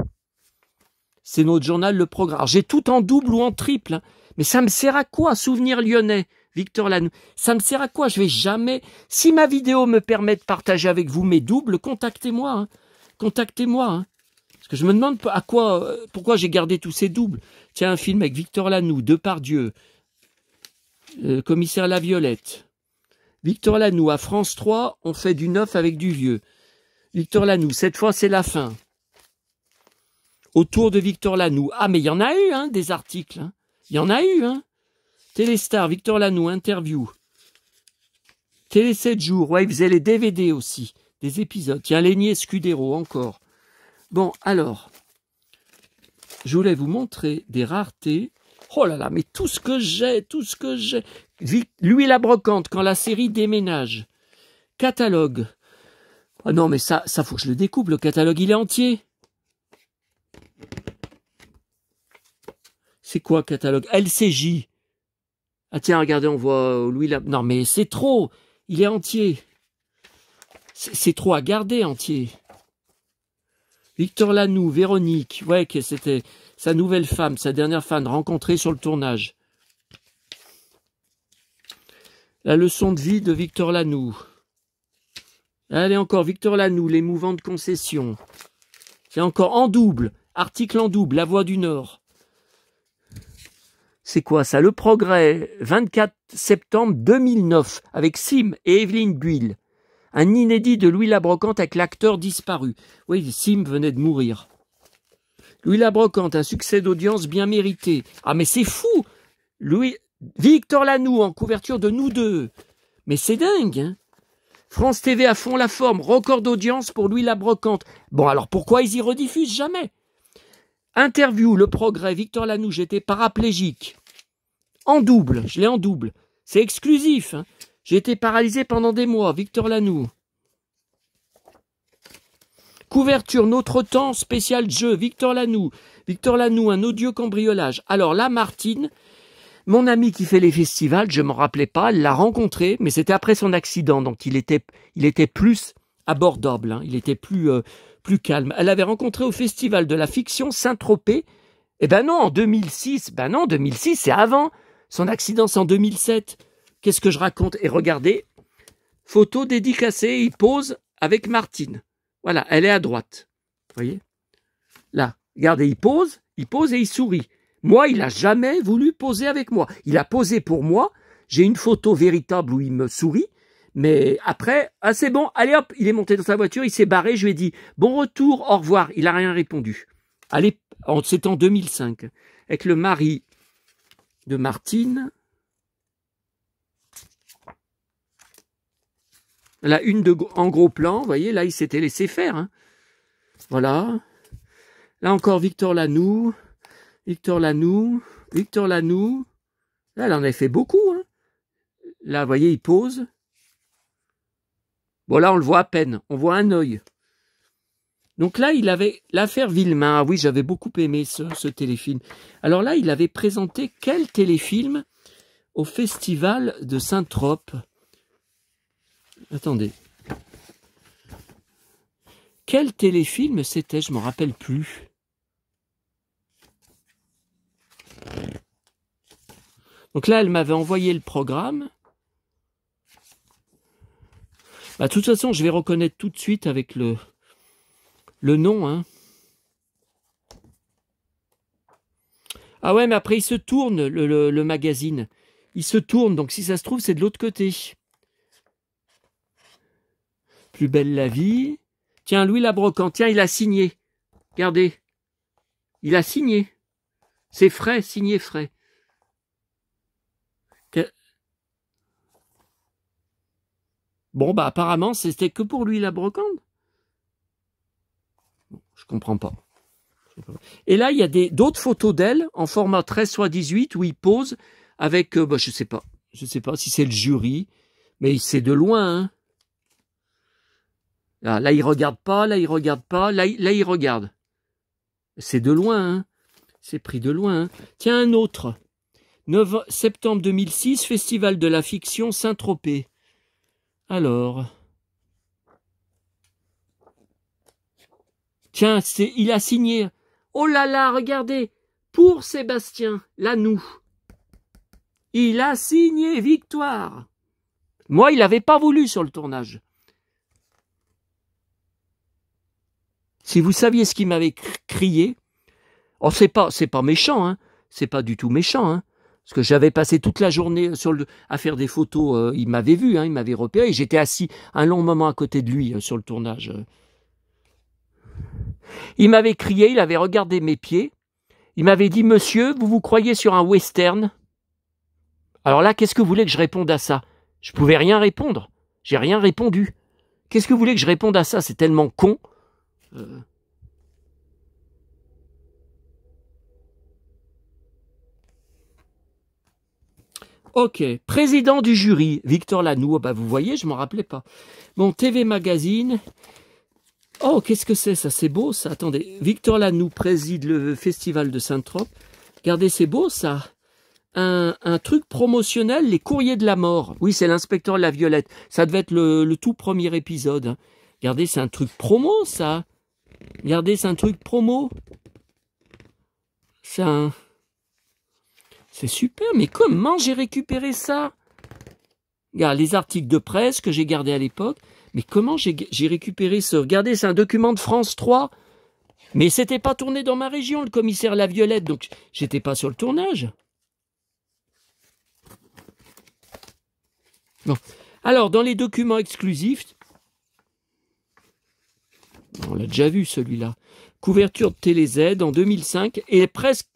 S1: C'est notre journal Le Progrès. Alors, j'ai tout en double ou en triple. Hein. Mais ça me sert à quoi? Souvenir lyonnais, Victor Lanoux. Ça me sert à quoi? Je vais jamais... Si ma vidéo me permet de partager avec vous mes doubles, contactez-moi. Hein. Contactez-moi. Hein. Parce que je me demande à quoi, pourquoi j'ai gardé tous ces doubles. Tiens, un film avec Victor Lanoux, Depardieu, Commissaire La Violette. Victor Lanoux, à France 3, on fait du neuf avec du vieux. Victor Lanoux, cette fois c'est la fin. Autour de Victor Lanoux. Ah, mais il y en a eu, hein, des articles. Hein. Il y en a eu, hein. Téléstar, Victor Lanoux, interview. Télé 7 jours, ouais, il faisait les DVD aussi, des épisodes. Tiens, Lénier Scudero, encore. Bon, alors, je voulais vous montrer des raretés. Oh là là, mais tout ce que j'ai. Louis la Brocante, quand la série déménage. Catalogue. Ah non, mais ça faut que je le découpe, le catalogue, il est entier. C'est quoi, catalogue? LCJ. Ah tiens, regardez, on voit Louis la... Non, mais c'est trop. Il est entier. C'est trop à garder, entier. Victor Lanoux, Véronique. Ouais, que c'était sa nouvelle femme, sa dernière femme rencontrée sur le tournage. La leçon de vie de Victor Lanoux. Allez, encore, Victor Lanoux, les mouvantes concessions. C'est encore en double. Article en double, La Voix du Nord. C'est quoi ça? Le Progrès, 24 septembre 2009, avec Sim et Evelyne Buil. Un inédit de Louis la Brocante avec l'acteur disparu. Oui, Sim venait de mourir. Louis la Brocante, un succès d'audience bien mérité. Ah, mais c'est fou! Victor Lanoux en couverture de Nous deux. Mais c'est dingue, hein? France TV à fond la forme, record d'audience pour Louis la Brocante. Bon, alors pourquoi ils y rediffusent jamais? Interview, Le Progrès, Victor Lanoux, j'étais paraplégique. En double, je l'ai en double. C'est exclusif. Hein. J'ai été paralysé pendant des mois, Victor Lanoux. Couverture, Notre Temps, spécial jeu, Victor Lanoux. Victor Lanoux, un odieux cambriolage. Alors là, Martine, mon ami qui fait les festivals, je ne m'en rappelais pas, elle l'a rencontré, mais c'était après son accident, donc il était plus abordable, hein, il était plus calme. Elle l'avait rencontré au festival de la fiction Saint-Tropez. Eh ben non, en 2006, 2006, c'est avant. Son accident, c'est en 2007. Qu'est-ce que je raconte? Et regardez, photo dédicacée, il pose avec Martine. Voilà, elle est à droite. Vous voyez? Là, regardez, il pose et il sourit. Moi, il n'a jamais voulu poser avec moi. Il a posé pour moi. J'ai une photo véritable où il me sourit. Mais après, ah c'est bon, allez hop, il est monté dans sa voiture, il s'est barré, je lui ai dit bon retour, au revoir. Il n'a rien répondu. Allez, c'est en 2005, avec le mari de Martine. La une en gros plan, vous voyez, là il s'était laissé faire. Hein. Voilà. Là encore Victor Lanoux. Là, elle en a fait beaucoup. Hein. Là, vous voyez, il pose. Bon, là, on le voit à peine. On voit un œil. Donc là, il avait l'affaire Villemain. Ah oui, j'avais beaucoup aimé ce téléfilm. Alors là, il avait présenté quel téléfilm au festival de Saint-Trope? Attendez. Quel téléfilm c'était? Je ne me rappelle plus. Donc là, elle m'avait envoyé le programme. Bah, de toute façon, je vais reconnaître tout de suite avec le nom. Hein. Ah ouais, mais après, il se tourne, le magazine. Il se tourne, donc si ça se trouve, c'est de l'autre côté. Plus belle la vie. Tiens, Louis la Brocante, tiens, il a signé. Regardez. Il a signé. C'est frais, signé frais. Bon, bah apparemment, c'était que pour lui la brocante. Bon, je comprends pas. Et là, il y a d'autres photos d'elle en format 13x18 où il pose avec, bah, je sais pas si c'est le jury, mais c'est de loin. Hein. Là, il regarde pas, là, il regarde pas, là, il regarde. C'est de loin, hein. C'est pris de loin. Hein. Tiens, un autre. 9 septembre 2006, Festival de la fiction Saint-Tropez. Alors. Tiens, il a signé. Oh là là, regardez. Pour Sébastien Lanoux. Il a signé victoire. Moi, il n'avait pas voulu sur le tournage. Si vous saviez ce qu'il m'avait crié. Oh, c'est pas méchant, hein. C'est pas du tout méchant, hein. Parce que j'avais passé toute la journée à faire des photos. Il m'avait vu, hein, il m'avait repéré. J'étais assis un long moment à côté de lui sur le tournage. Il m'avait crié, il avait regardé mes pieds. Il m'avait dit, monsieur, vous vous croyez sur un western? Alors là, qu'est-ce que vous voulez que je réponde à ça? Je pouvais rien répondre. J'ai rien répondu. Qu'est-ce que vous voulez que je réponde à ça? C'est tellement con. Ok, président du jury, Victor Lanoux. Oh, bah vous voyez, je m'en rappelais pas. Bon, TV Magazine. Oh, qu'est-ce que c'est ça? C'est beau ça. Attendez, Victor Lanoux préside le festival de Saint-Trope. Regardez, c'est beau ça. Un truc promotionnel, les courriers de la mort. Oui, c'est l'inspecteur La Violette. Ça devait être le tout premier épisode. Hein. Regardez, c'est un truc promo ça. Regardez, c'est un truc promo. C'est super, mais comment j'ai récupéré ça? Regarde, les articles de presse que j'ai gardés à l'époque. Mais comment j'ai récupéré ça? Regardez, c'est un document de France 3. Mais c'était pas tourné dans ma région, le commissaire La Violette, donc j'étais pas sur le tournage. Bon. Alors, dans les documents exclusifs, on l'a déjà vu celui-là. Couverture de TéléZ en 2005 et presque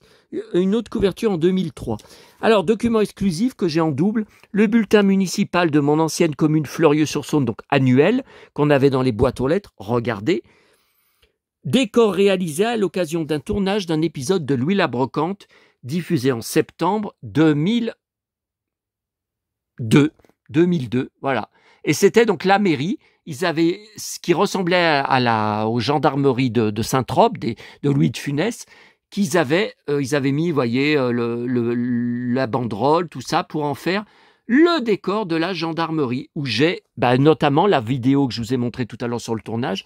S1: une autre couverture en 2003. Alors, document exclusif que j'ai en double, le bulletin municipal de mon ancienne commune Fleurieux-sur-Saône, donc annuel, qu'on avait dans les boîtes aux lettres, regardez. Décor réalisé à l'occasion d'un tournage d'un épisode de Louis la Brocante, diffusé en septembre 2002, voilà. Et c'était donc la mairie. Ils avaient ce qui ressemblait aux gendarmeries de Saint-Trope, de Louis de Funès, qu'ils avaient, ils avaient mis, vous voyez, la banderole, tout ça, pour en faire le décor de la gendarmerie, où j'ai, notamment la vidéo que je vous ai montrée tout à l'heure sur le tournage,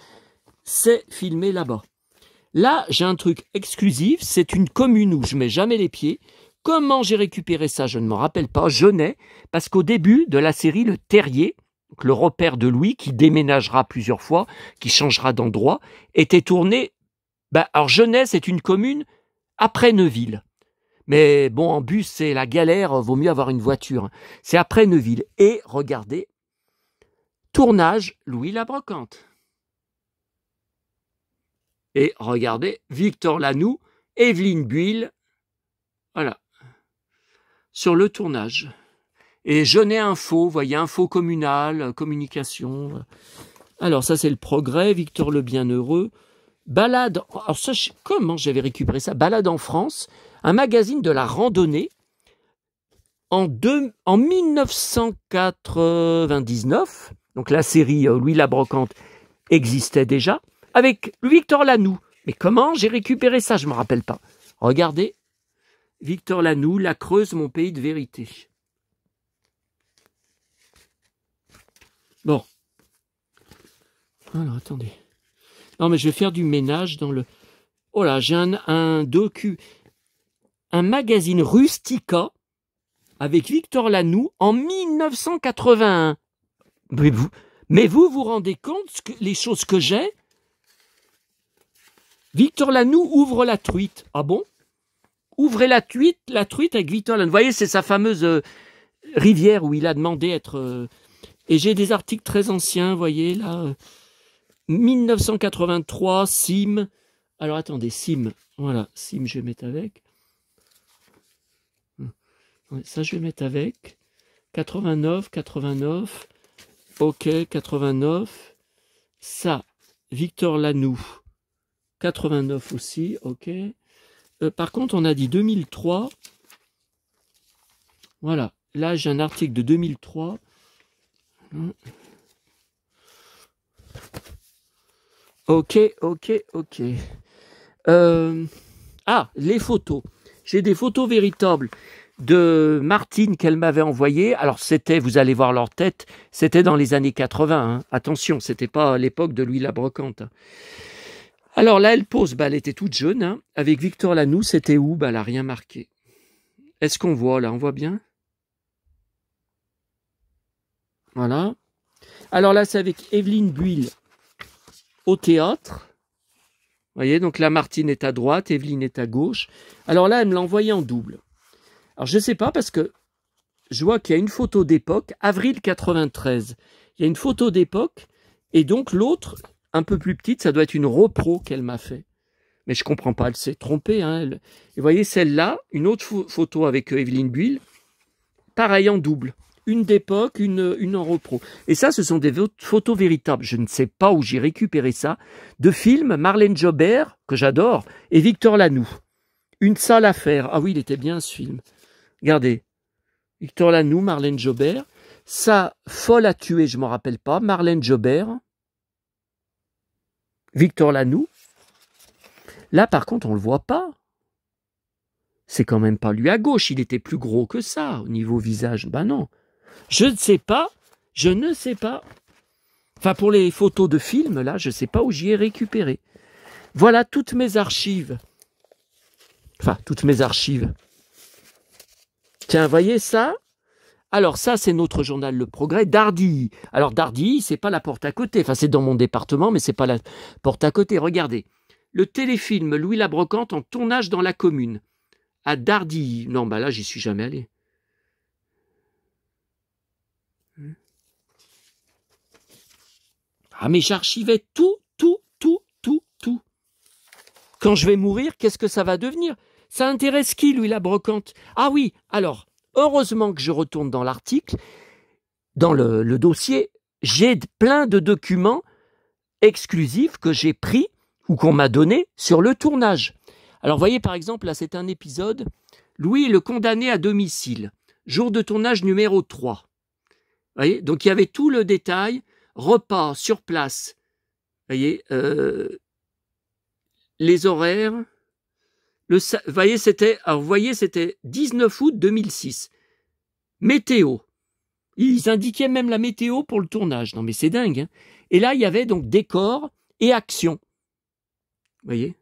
S1: c'est filmé là-bas. Là, j'ai un truc exclusif, c'est une commune où je mets jamais les pieds. Comment j'ai récupéré ça, je ne m'en rappelle pas. Je n'ai, parce qu'au début de la série Le Terrier, le repère de Louis, qui déménagera plusieurs fois, qui changera d'endroit, était tourné. Alors Genès, c'est une commune après Neuville. Mais bon, en bus, c'est la galère, vaut mieux avoir une voiture. C'est après Neuville. Et regardez, tournage Louis la Brocante. Et regardez, Victor Lanoux, Evelyne Buil, voilà, sur le tournage. Et Genès Info, vous voyez, info communale, communication. Alors ça, c'est le Progrès, Victor le Bienheureux. Balade, alors ça, comment j'avais récupéré ça? Balade en France, un magazine de la randonnée en 1999. Donc la série Louis la Brocante existait déjà, avec Victor Lanoux. Mais comment j'ai récupéré ça? Je ne me rappelle pas. Regardez, Victor Lanoux, La Creuse, mon pays de vérité. Bon. Alors, attendez. Non, mais je vais faire du ménage dans le... Oh là, j'ai un magazine Rustica avec Victor Lanoux en 1981. Mais vous vous rendez compte les choses que j'ai? Victor Lanoux ouvre la truite. Ah bon? Ouvrez la truite avec Victor Lanoux. Vous voyez, c'est sa fameuse rivière où il a demandé être... Et j'ai des articles très anciens, vous voyez, là... 1983, Sim. Alors, attendez, Sim. Voilà, Sim, je vais mettre avec. Ouais, ça, je vais mettre avec. 89. ok, 89. Ça, Victor Lanoux, 89 aussi, ok. Par contre, on a dit 2003. Voilà, là j'ai un article de 2003. Ok. Les photos. J'ai des photos véritables de Martine qu'elle m'avait envoyées. Alors c'était, vous allez voir leur tête, c'était dans les années 80. Hein. Attention, c'était pas à l'époque de Louis la Brocante. Hein. Alors là, elle pose, elle était toute jeune, hein, avec Victor Lanoux, c'était où? Elle n'a rien marqué. Est-ce qu'on voit là? On voit bien? Voilà. Alors là, c'est avec Evelyne Buil au théâtre. Vous voyez, donc là, Martine est à droite, Evelyne est à gauche. Alors là, elle me l'a envoyé en double. Alors je ne sais pas parce que je vois qu'il y a une photo d'époque, avril 93. Il y a une photo d'époque et donc l'autre, un peu plus petite, ça doit être une repro qu'elle m'a fait. Mais je ne comprends pas, elle s'est trompée. Hein, Et vous voyez celle-là, une autre photo avec Evelyne Buil, pareil en double. Une d'époque, une en repro. Et ça, ce sont des photos véritables. Je ne sais pas où j'ai récupéré ça. De films, Marlène Jobert, que j'adore, et Victor Lanoux. Une sale affaire. Ah oui, il était bien ce film. Regardez. Victor Lanoux, Marlène Jobert. Ça, Folle à tuer, je ne m'en rappelle pas. Marlène Jobert. Victor Lanoux. Là, par contre, on ne le voit pas. C'est quand même pas lui à gauche. Il était plus gros que ça au niveau visage. Ben non. Je ne sais pas. Enfin, pour les photos de films, là, je ne sais pas où j'y ai récupéré. Voilà toutes mes archives. Enfin, toutes mes archives. Tiens, voyez ça? Alors ça, c'est notre journal Le Progrès d'Ardilly. Alors d'Ardilly, c'est pas la porte à côté. Enfin, c'est dans mon département, mais c'est pas la porte à côté. Regardez. Le téléfilm Louis la Brocante en tournage dans la commune. À Dardilly. Non, là, j'y suis jamais allé. Ah, mais j'archivais tout. Quand je vais mourir, qu'est-ce que ça va devenir? Ça intéresse qui, Louis la Brocante? Ah oui, alors, heureusement que je retourne dans l'article, dans le dossier, j'ai plein de documents exclusifs que j'ai pris ou qu'on m'a donné sur le tournage. Alors, voyez, par exemple, là, c'est un épisode, Louis est le condamné à domicile, jour de tournage numéro 3. Vous voyez, donc il y avait tout le détail, repas sur place, vous voyez, les horaires, vous voyez, c'était 19 août 2006. Météo. Ils indiquaient même la météo pour le tournage. Non mais c'est dingue. Hein. Et là, il y avait donc décor et action. Vous voyez?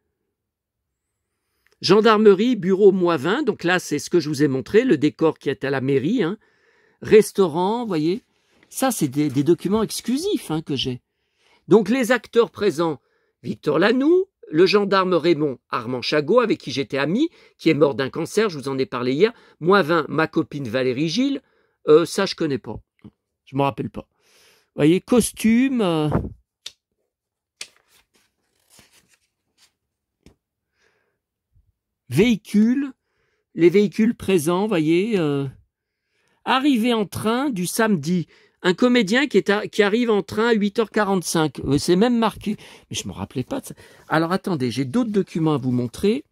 S1: Gendarmerie, bureau Moivin. Donc là, c'est ce que je vous ai montré, le décor qui est à la mairie. Hein. Restaurant, vous voyez? Ça, c'est des documents exclusifs hein, que j'ai. Donc les acteurs présents, Victor Lanoux, le gendarme Raymond Armand Chagot, avec qui j'étais ami, qui est mort d'un cancer, je vous en ai parlé hier. Moivin, ma copine Valérie Gilles. Ça, je connais pas. Je me rappelle pas. Vous voyez, costume. Véhicules. Les véhicules présents, vous voyez. Arrivée en train du samedi. Un comédien qui arrive en train à 8h45. C'est même marqué. Mais je ne me rappelais pas de ça. Alors attendez, j'ai d'autres documents à vous montrer.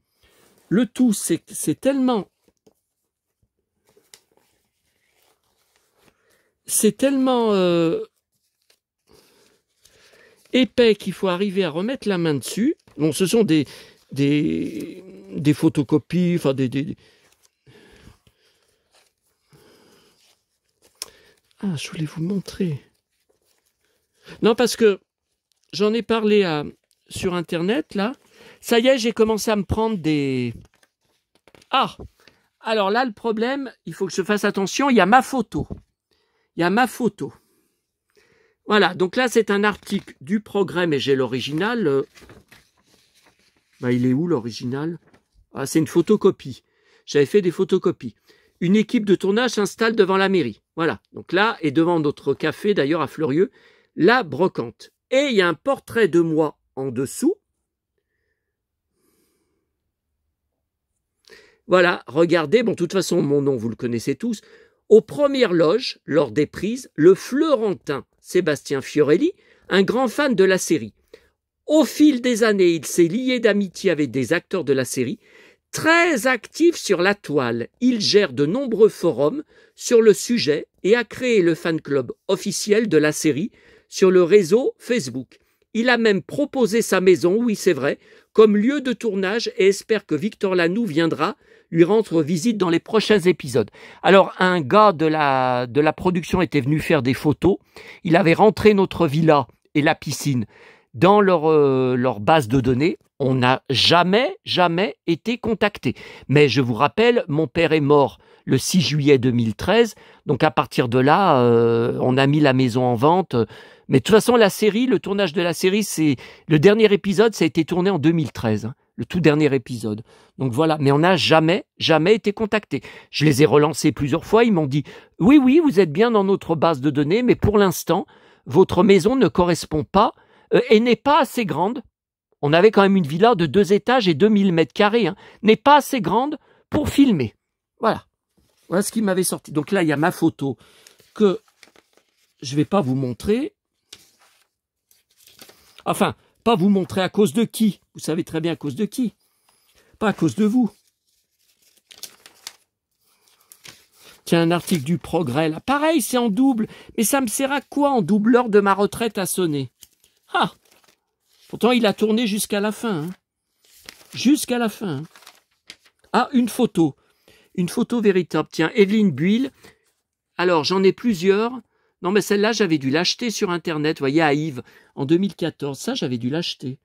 S1: Le tout, c'est tellement... C'est tellement épais qu'il faut arriver à remettre la main dessus. Bon, ce sont des photocopies, enfin Ah, je voulais vous montrer. Non, parce que j'en ai parlé sur Internet, là. Ça y est, j'ai commencé à me prendre des... Ah! Alors là, le problème, il faut que je fasse attention, il y a ma photo. Voilà, donc là, c'est un article du Progrès, mais j'ai l'original. Il est où, l'original? Ah, c'est une photocopie. J'avais fait des photocopies. Une équipe de tournage s'installe devant la mairie. Voilà. Donc là, et devant notre café, d'ailleurs, à Fleurieux, la Brocante. Et il y a un portrait de moi en dessous. Voilà, regardez. Bon, de toute façon, mon nom, vous le connaissez tous. Aux premières loges, lors des prises, le Fleurentin Sébastien Fiorelli, un grand fan de la série. Au fil des années, il s'est lié d'amitié avec des acteurs de la série. Très actif sur la toile, il gère de nombreux forums sur le sujet et a créé le fan club officiel de la série sur le réseau Facebook. Il a même proposé sa maison, oui c'est vrai, comme lieu de tournage et espère que Victor Lanoux viendra lui rendre visite dans les prochains épisodes. Alors un gars de la production était venu faire des photos, il avait rentré notre villa et la piscine dans leur base de données. On n'a jamais été contacté. Mais je vous rappelle, mon père est mort le 6 juillet 2013, donc à partir de là, on a mis la maison en vente. Mais de toute façon, la série, le tournage de la série, c'est le dernier épisode, ça a été tourné en 2013, hein, le tout dernier épisode. Donc voilà, mais on n'a jamais été contacté. Je les ai relancés plusieurs fois, ils m'ont dit « Oui, vous êtes bien dans notre base de données, mais pour l'instant, votre maison ne correspond pas et n'est pas assez grande. » On avait quand même une villa de 2 étages et 2000 mètres carrés, hein, n'est pas assez grande pour filmer. Voilà. Voilà ce qui m'avait sorti. Donc là, il y a ma photo que je ne vais pas vous montrer. Enfin, pas vous montrer à cause de qui. Vous savez très bien à cause de qui. Pas à cause de vous. Tiens, un article du Progrès, là. Pareil, c'est en double. Mais ça me sert à quoi en double? L'heure de ma retraite a sonné. Ah! Pourtant, il a tourné jusqu'à la fin. Hein. Jusqu'à la fin. Hein. Ah, une photo. Une photo véritable. Tiens, Evelyne Buil. Alors, j'en ai plusieurs. Non, mais celle-là, j'avais dû l'acheter sur Internet. Vous voyez, à Yves, en 2014. Ça, j'avais dû l'acheter.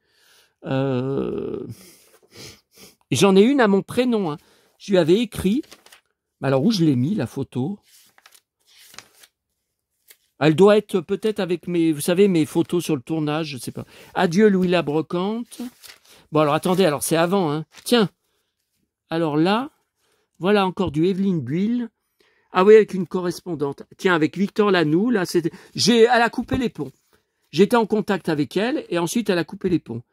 S1: J'en ai une à mon prénom. Hein. Je lui avais écrit. Alors, où je l'ai mis, la photo? Elle doit être peut-être avec vous savez, mes photos sur le tournage, je ne sais pas. Adieu Louis Labrocante. Bon, alors attendez, alors c'est avant, hein. Tiens. Alors là, voilà encore du Evelyne Buil. Ah oui, avec une correspondante. Tiens, avec Victor Lanoux, là, elle a coupé les ponts. J'étais en contact avec elle, et ensuite elle a coupé les ponts.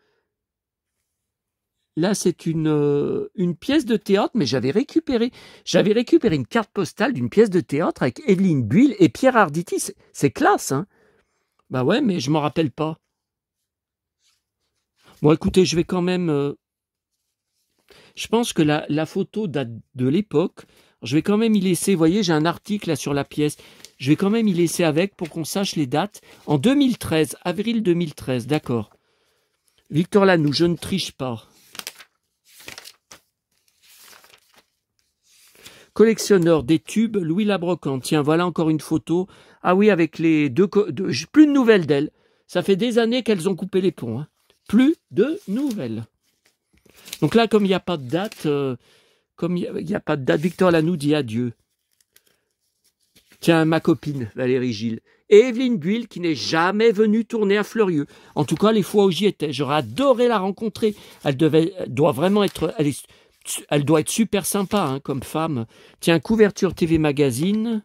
S1: Là, c'est une pièce de théâtre, mais j'avais récupéré une carte postale d'une pièce de théâtre avec Evelyne Buil et Pierre Arditi. C'est classe, hein? Bah ouais, mais je m'en rappelle pas. Bon, écoutez, je vais quand même... Je pense que la photo date de l'époque. Je vais quand même y laisser... Vous voyez, j'ai un article là sur la pièce. Je vais quand même y laisser avec pour qu'on sache les dates. En 2013, avril 2013, d'accord. Victor Lanoux, je ne triche pas. Collectionneur des tubes, Louis Labrocante. Tiens, voilà encore une photo. Ah oui, avec les deux... plus de nouvelles d'elle. Ça fait des années qu'elles ont coupé les ponts. Hein. Plus de nouvelles. Donc là, comme il n'y a pas de date, Victor Lanoux dit adieu. Tiens, ma copine, Valérie Gilles. Et Evelyne Buil, qui n'est jamais venue tourner à Fleurieux. En tout cas, les fois où j'y étais, j'aurais adoré la rencontrer. Elle doit vraiment être... Elle doit être super sympa, hein, comme femme. Tiens, couverture TV Magazine.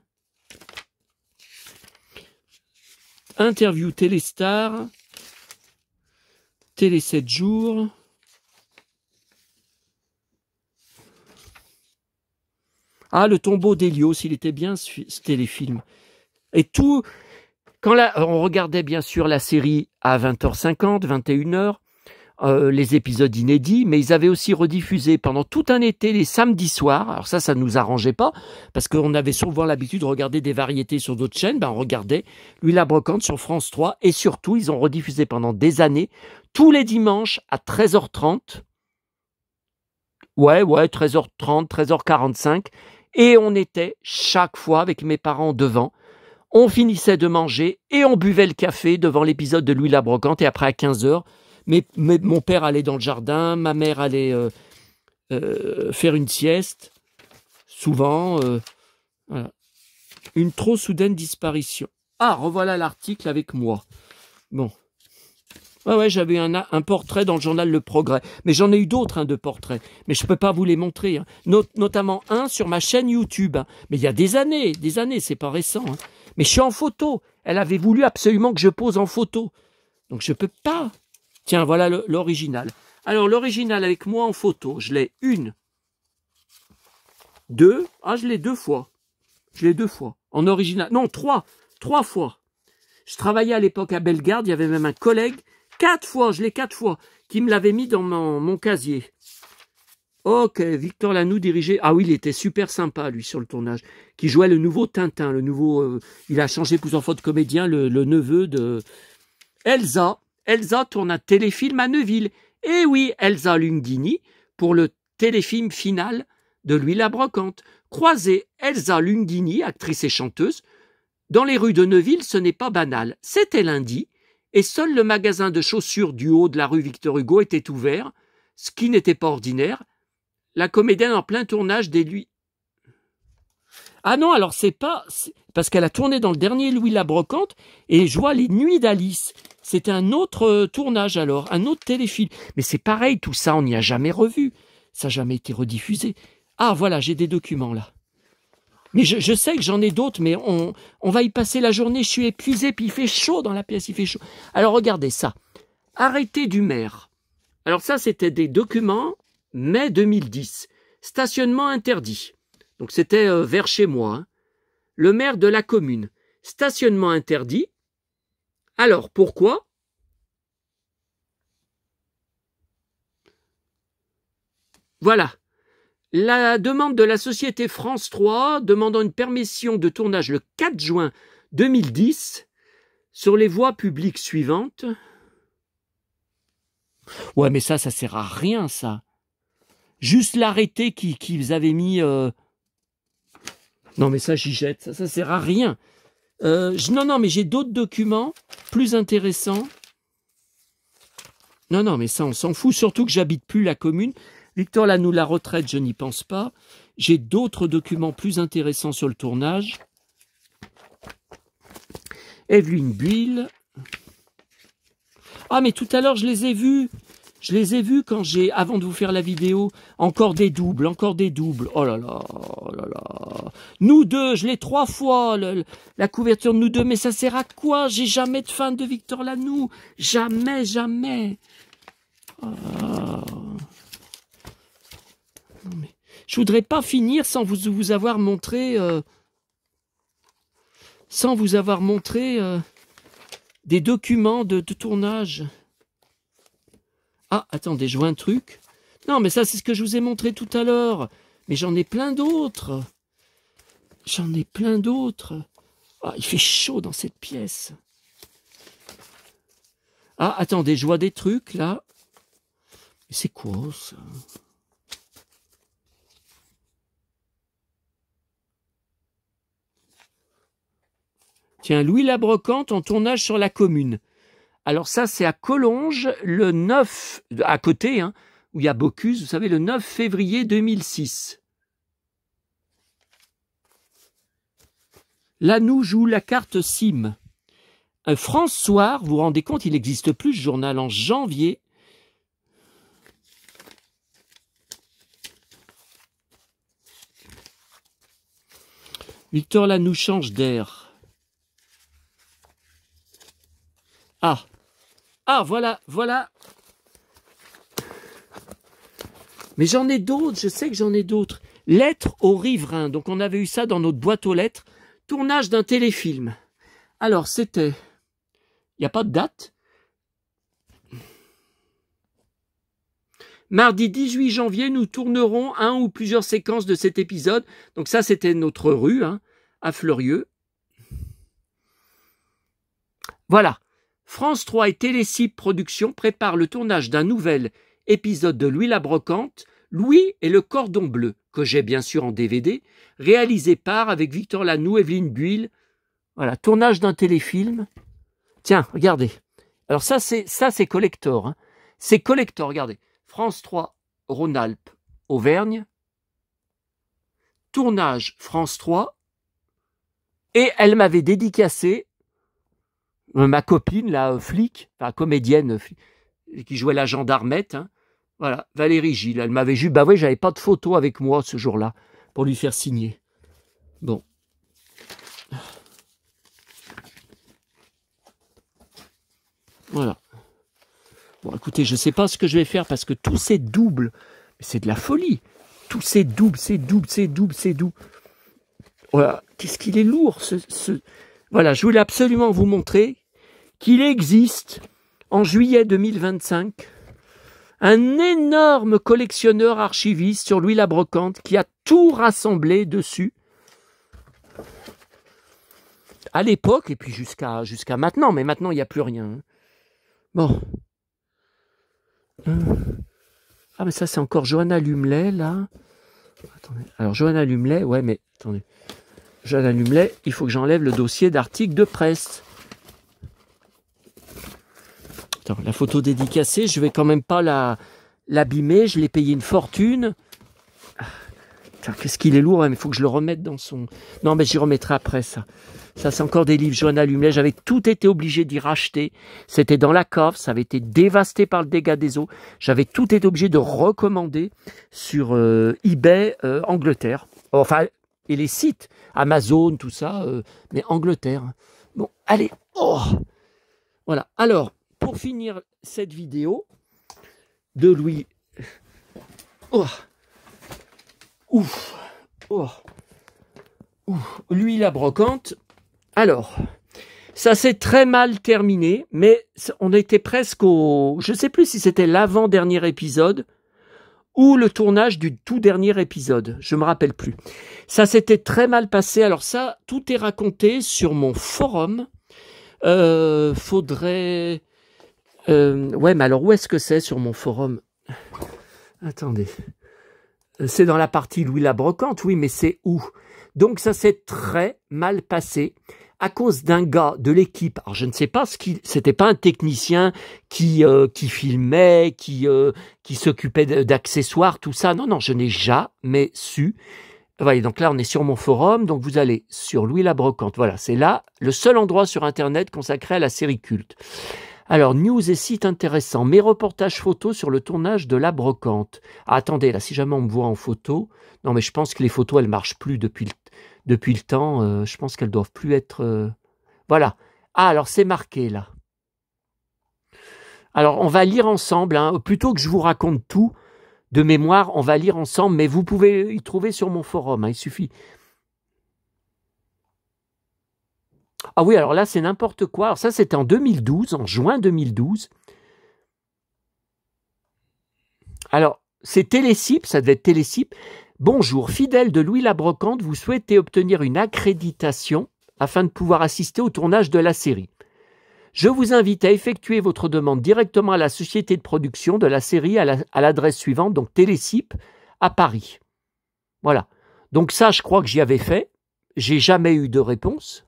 S1: Interview Téléstar. Télé 7 jours. Ah, le tombeau d'Hélios, il était bien ce téléfilm. Et tout, on regardait bien sûr la série à 20h50, 21h, les épisodes inédits, mais ils avaient aussi rediffusé pendant tout un été les samedis soirs. Alors ça nous arrangeait pas, parce qu'on avait souvent l'habitude de regarder des variétés sur d'autres chaînes. Ben on regardait Louis Labrocante sur France 3, et surtout, ils ont rediffusé pendant des années, tous les dimanches à 13h30. Ouais, 13h30, 13h45. Et on était chaque fois avec mes parents devant. On finissait de manger et on buvait le café devant l'épisode de Louis Labrocante. Et après, à 15h, mon père allait dans le jardin, ma mère allait faire une sieste. Souvent, voilà. Une trop soudaine disparition. Ah, revoilà l'article avec moi. Bon. Ouais, j'avais un portrait dans le journal Le Progrès. Mais j'en ai eu d'autres, hein, de portraits. Mais je peux pas vous les montrer. Hein. Notamment un sur ma chaîne YouTube. Hein. Mais il y a des années, c'est pas récent. Hein. Mais je suis en photo. Elle avait voulu absolument que je pose en photo. Donc je peux pas. Tiens, voilà l'original. Alors l'original avec moi en photo, je l'ai une, deux. Ah, je l'ai 2 fois. En original. Non, 3 fois. Je travaillais à l'époque à Bellegarde, il y avait même un collègue, 4 fois, je l'ai 4 fois, qui me l'avait mis dans mon casier. Ok, Victor Lanoux dirigeait... Ah oui, il était super sympa, lui, sur le tournage. Qui jouait le nouveau Tintin, le nouveau... il a changé plusieurs fois de comédien, le neveu de... Elsa. Elsa tourne un téléfilm à Neuville. Et oui, Elsa Lunghini, pour le téléfilm final de Louis la Brocante. Croiser Elsa Lunghini, actrice et chanteuse, dans les rues de Neuville, ce n'est pas banal. C'était lundi, et seul le magasin de chaussures du haut de la rue Victor Hugo était ouvert, ce qui n'était pas ordinaire. La comédienne en plein tournage des lui. Ah non, alors c'est pas... Parce qu'elle a tourné dans le dernier Louis la Brocante et je vois Les Nuits d'Alice. C'était un autre tournage alors, un autre téléfilm. Mais c'est pareil, tout ça, on n'y a jamais revu. Ça n'a jamais été rediffusé. Ah voilà, j'ai des documents là. Mais je sais que j'en ai d'autres, mais on va y passer la journée. Je suis épuisé, puis il fait chaud dans la pièce, il fait chaud. Alors regardez ça. Arrêté du maire. Alors ça, c'était des documents... Mai 2010, stationnement interdit. Donc c'était vers chez moi. Hein. Le maire de la commune, stationnement interdit. Alors pourquoi? Voilà. La demande de la société France 3 demandant une permission de tournage le 4 juin 2010 sur les voies publiques suivantes. Ouais, mais ça sert à rien, ça. Juste l'arrêté qui vous avait mis... Non, mais ça, j'y jette. Ça sert à rien. Non, mais j'ai d'autres documents plus intéressants. Non, mais ça, on s'en fout. Surtout que j'habite plus la commune. Victor Lanoux, la retraite, je n'y pense pas. J'ai d'autres documents plus intéressants sur le tournage. Evelyne Buil. Ah, mais tout à l'heure, je les ai vus. Je les ai vus quand avant de vous faire la vidéo, encore des doubles. Oh là là, oh là là. Nous deux, je l'ai 3 fois, la couverture de nous deux, mais ça sert à quoi? J'ai jamais de fan de Victor Lanoux. Jamais. Oh. Non mais, je voudrais pas finir sans vous avoir montré... des documents de tournage. Ah, attendez, je vois un truc. Non, mais ça, c'est ce que je vous ai montré tout à l'heure. Mais j'en ai plein d'autres. Ah, il fait chaud dans cette pièce. Ah, attendez, je vois des trucs, là. Mais c'est quoi, ça? Tiens, Louis la Brocante en tournage sur la commune. Alors ça, c'est à Collonges, le 9, à côté, hein, où il y a Bocuse, vous savez, le 9 février 2006. Lanoux joue la carte SIM. France Soir, vous vous rendez compte, il n'existe plus ce journal en janvier. Victor Lanoux change d'air. Ah, voilà. Mais j'en ai d'autres, je sais que j'en ai d'autres. Lettres aux riverains. Donc on avait eu ça dans notre boîte aux lettres. Tournage d'un téléfilm. Alors c'était... Il n'y a pas de date. Mardi 18 janvier, nous tournerons un ou plusieurs séquences de cet épisode. Donc ça, c'était notre rue, hein, à Fleurieux. Voilà. France 3 et Télécipe Productions préparent le tournage d'un nouvel épisode de Louis la Brocante, Louis et le Cordon Bleu, que j'ai bien sûr en DVD, réalisé par, avec Victor Lanoux, Evelyne Buil. Voilà, tournage d'un téléfilm. Tiens, regardez. Alors ça, c'est collector. Hein. C'est collector, regardez. France 3, Rhône-Alpes, Auvergne. Tournage France 3. Et elle m'avait dédicacé ma copine, la flic, enfin comédienne qui jouait la gendarmette, hein, voilà, Valérie Gilles, elle m'avait juste, bah oui, j'avais pas de photo avec moi ce jour-là pour lui faire signer. Bon. Voilà. Bon, écoutez, je sais pas ce que je vais faire parce que tous ces doubles, c'est de la folie. Tous ces doubles, c'est doux. Voilà. Qu'est-ce qu'il est lourd, Voilà, je voulais absolument vous montrer qu'il existe, en juillet 2025, un énorme collectionneur archiviste sur Louis la Brocante qui a tout rassemblé dessus. À l'époque, et puis jusqu'à maintenant, mais maintenant il n'y a plus rien. Bon. Ah, mais ça c'est encore Johanna Lumley, là. Attendez. Alors Johanna Lumley, ouais, mais attendez. Johanna Lumley, il faut que j'enlève le dossier d'article de presse. Attends, la photo dédicacée, je vais quand même pas l'abîmer, je l'ai payé une fortune. Qu'est-ce qu'il est lourd, mais il faut que je le remette dans son... Non, mais j'y remettrai après, ça. Ça, c'est encore des livres, Johanna Lumley. J'avais tout été obligé d'y racheter. C'était dans la cave, ça avait été dévasté par le dégât des eaux. J'avais tout été obligé de recommander sur eBay, Angleterre. Enfin, et les sites, Amazon, tout ça, mais Angleterre. Bon, allez. Oh, voilà. Alors, pour finir cette vidéo de Louis... Oh. Ouf. Oh. Ouf. Louis la Brocante. Alors, ça s'est très mal terminé, mais on était presque au... Je ne sais plus si c'était l'avant-dernier épisode ou le tournage du tout dernier épisode. Je ne me rappelle plus. Ça s'était très mal passé. Alors ça, tout est raconté sur mon forum. Faudrait... ouais, mais alors où est-ce que c'est sur mon forum? Attendez. C'est dans la partie Louis la Brocante, oui, mais c'est où? Donc ça s'est très mal passé à cause d'un gars de l'équipe. Alors je ne sais pas c'était pas un technicien qui filmait, qui s'occupait d'accessoires, tout ça. Non, je n'ai jamais su. Voyez, donc là on est sur mon forum, donc vous allez sur Louis la Brocante. Voilà, c'est là le seul endroit sur Internet consacré à la série culte. Alors, news et sites intéressants. Mes reportages photos sur le tournage de La Brocante. Ah, attendez, là, si jamais on me voit en photo... Non, mais je pense que les photos, elles marchent plus depuis le temps. Je pense qu'elles doivent plus être... Voilà. Ah, alors c'est marqué, là. Alors, on va lire ensemble. Hein. Plutôt que je vous raconte tout de mémoire, on va lire ensemble. Mais vous pouvez y trouver sur mon forum. Hein, il suffit... Ah oui, alors là, c'est n'importe quoi. Alors ça, c'était en 2012, en juin 2012. Alors, c'est Télécip, ça devait être Télécip. Bonjour, fidèle de Louis la Brocante, vous souhaitez obtenir une accréditation afin de pouvoir assister au tournage de la série. Je vous invite à effectuer votre demande directement à la société de production de la série à l'adresse suivante, donc Télécip à Paris. Voilà. Donc ça, je crois que j'y avais fait. J'ai jamais eu de réponse.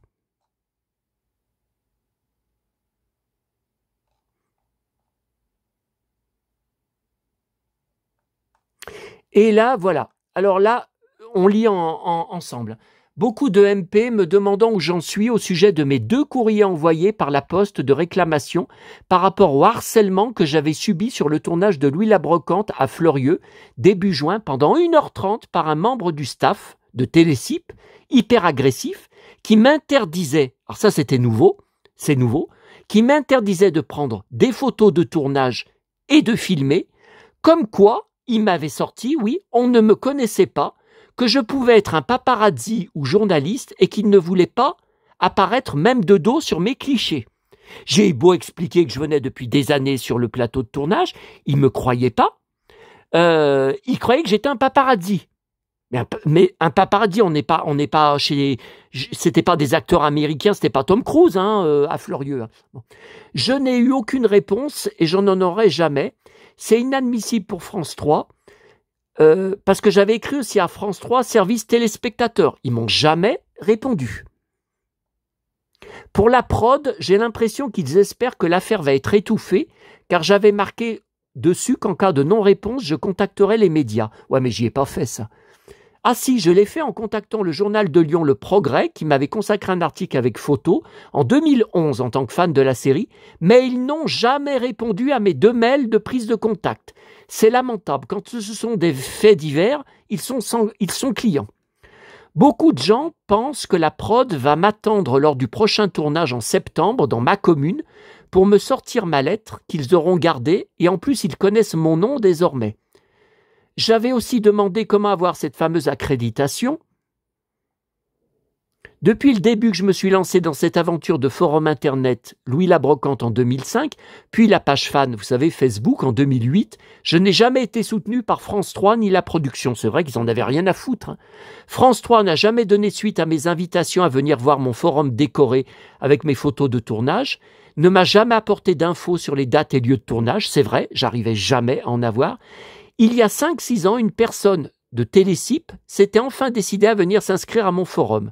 S1: Et là, voilà. Alors là, on lit ensemble. Beaucoup de MP me demandant où j'en suis au sujet de mes 2 courriers envoyés par la poste de réclamation par rapport au harcèlement que j'avais subi sur le tournage de Louis la Brocante à Fleurieux, début juin, pendant 1h30 par un membre du staff de Télécip, hyper agressif, qui m'interdisait, alors ça c'était nouveau, c'est nouveau, qui m'interdisait de prendre des photos de tournage et de filmer, comme quoi il m'avait sorti, oui, on ne me connaissait pas, que je pouvais être un paparazzi ou journaliste et qu'il ne voulait pas apparaître même de dos sur mes clichés. J'ai beau expliquer que je venais depuis des années sur le plateau de tournage, il ne me croyait pas. Il croyait que j'étais un paparazzi. Mais un paparazzi, on n'est pas chez... C'était pas des acteurs américains, c'était pas Tom Cruise à Fleurieux. Bon. Je n'ai eu aucune réponse et je n'en aurai jamais. C'est inadmissible pour France 3, parce que j'avais écrit aussi à France 3, service téléspectateur. Ils m'ont jamais répondu. Pour la prod, j'ai l'impression qu'ils espèrent que l'affaire va être étouffée, car j'avais marqué dessus qu'en cas de non-réponse, je contacterai les médias. Ouais, mais j'y ai pas fait ça. Ah si, je l'ai fait en contactant le journal de Lyon Le Progrès, qui m'avait consacré un article avec photo, en 2011 en tant que fan de la série, mais ils n'ont jamais répondu à mes 2 mails de prise de contact. C'est lamentable, quand ce sont des faits divers, ils sont clients. Beaucoup de gens pensent que la prod va m'attendre lors du prochain tournage en septembre dans ma commune pour me sortir ma lettre qu'ils auront gardée, et en plus ils connaissent mon nom désormais. J'avais aussi demandé comment avoir cette fameuse accréditation. Depuis le début que je me suis lancé dans cette aventure de forum internet Louis la Brocante en 2005, puis la page fan, vous savez, Facebook en 2008, je n'ai jamais été soutenu par France 3 ni la production. C'est vrai qu'ils en avaient rien à foutre, hein. France 3 n'a jamais donné suite à mes invitations à venir voir mon forum décoré avec mes photos de tournage, ne m'a jamais apporté d'infos sur les dates et lieux de tournage. C'est vrai, j'arrivais jamais à en avoir. Il y a 5-6 ans, une personne de Télécip s'était enfin décidée à venir s'inscrire à mon forum.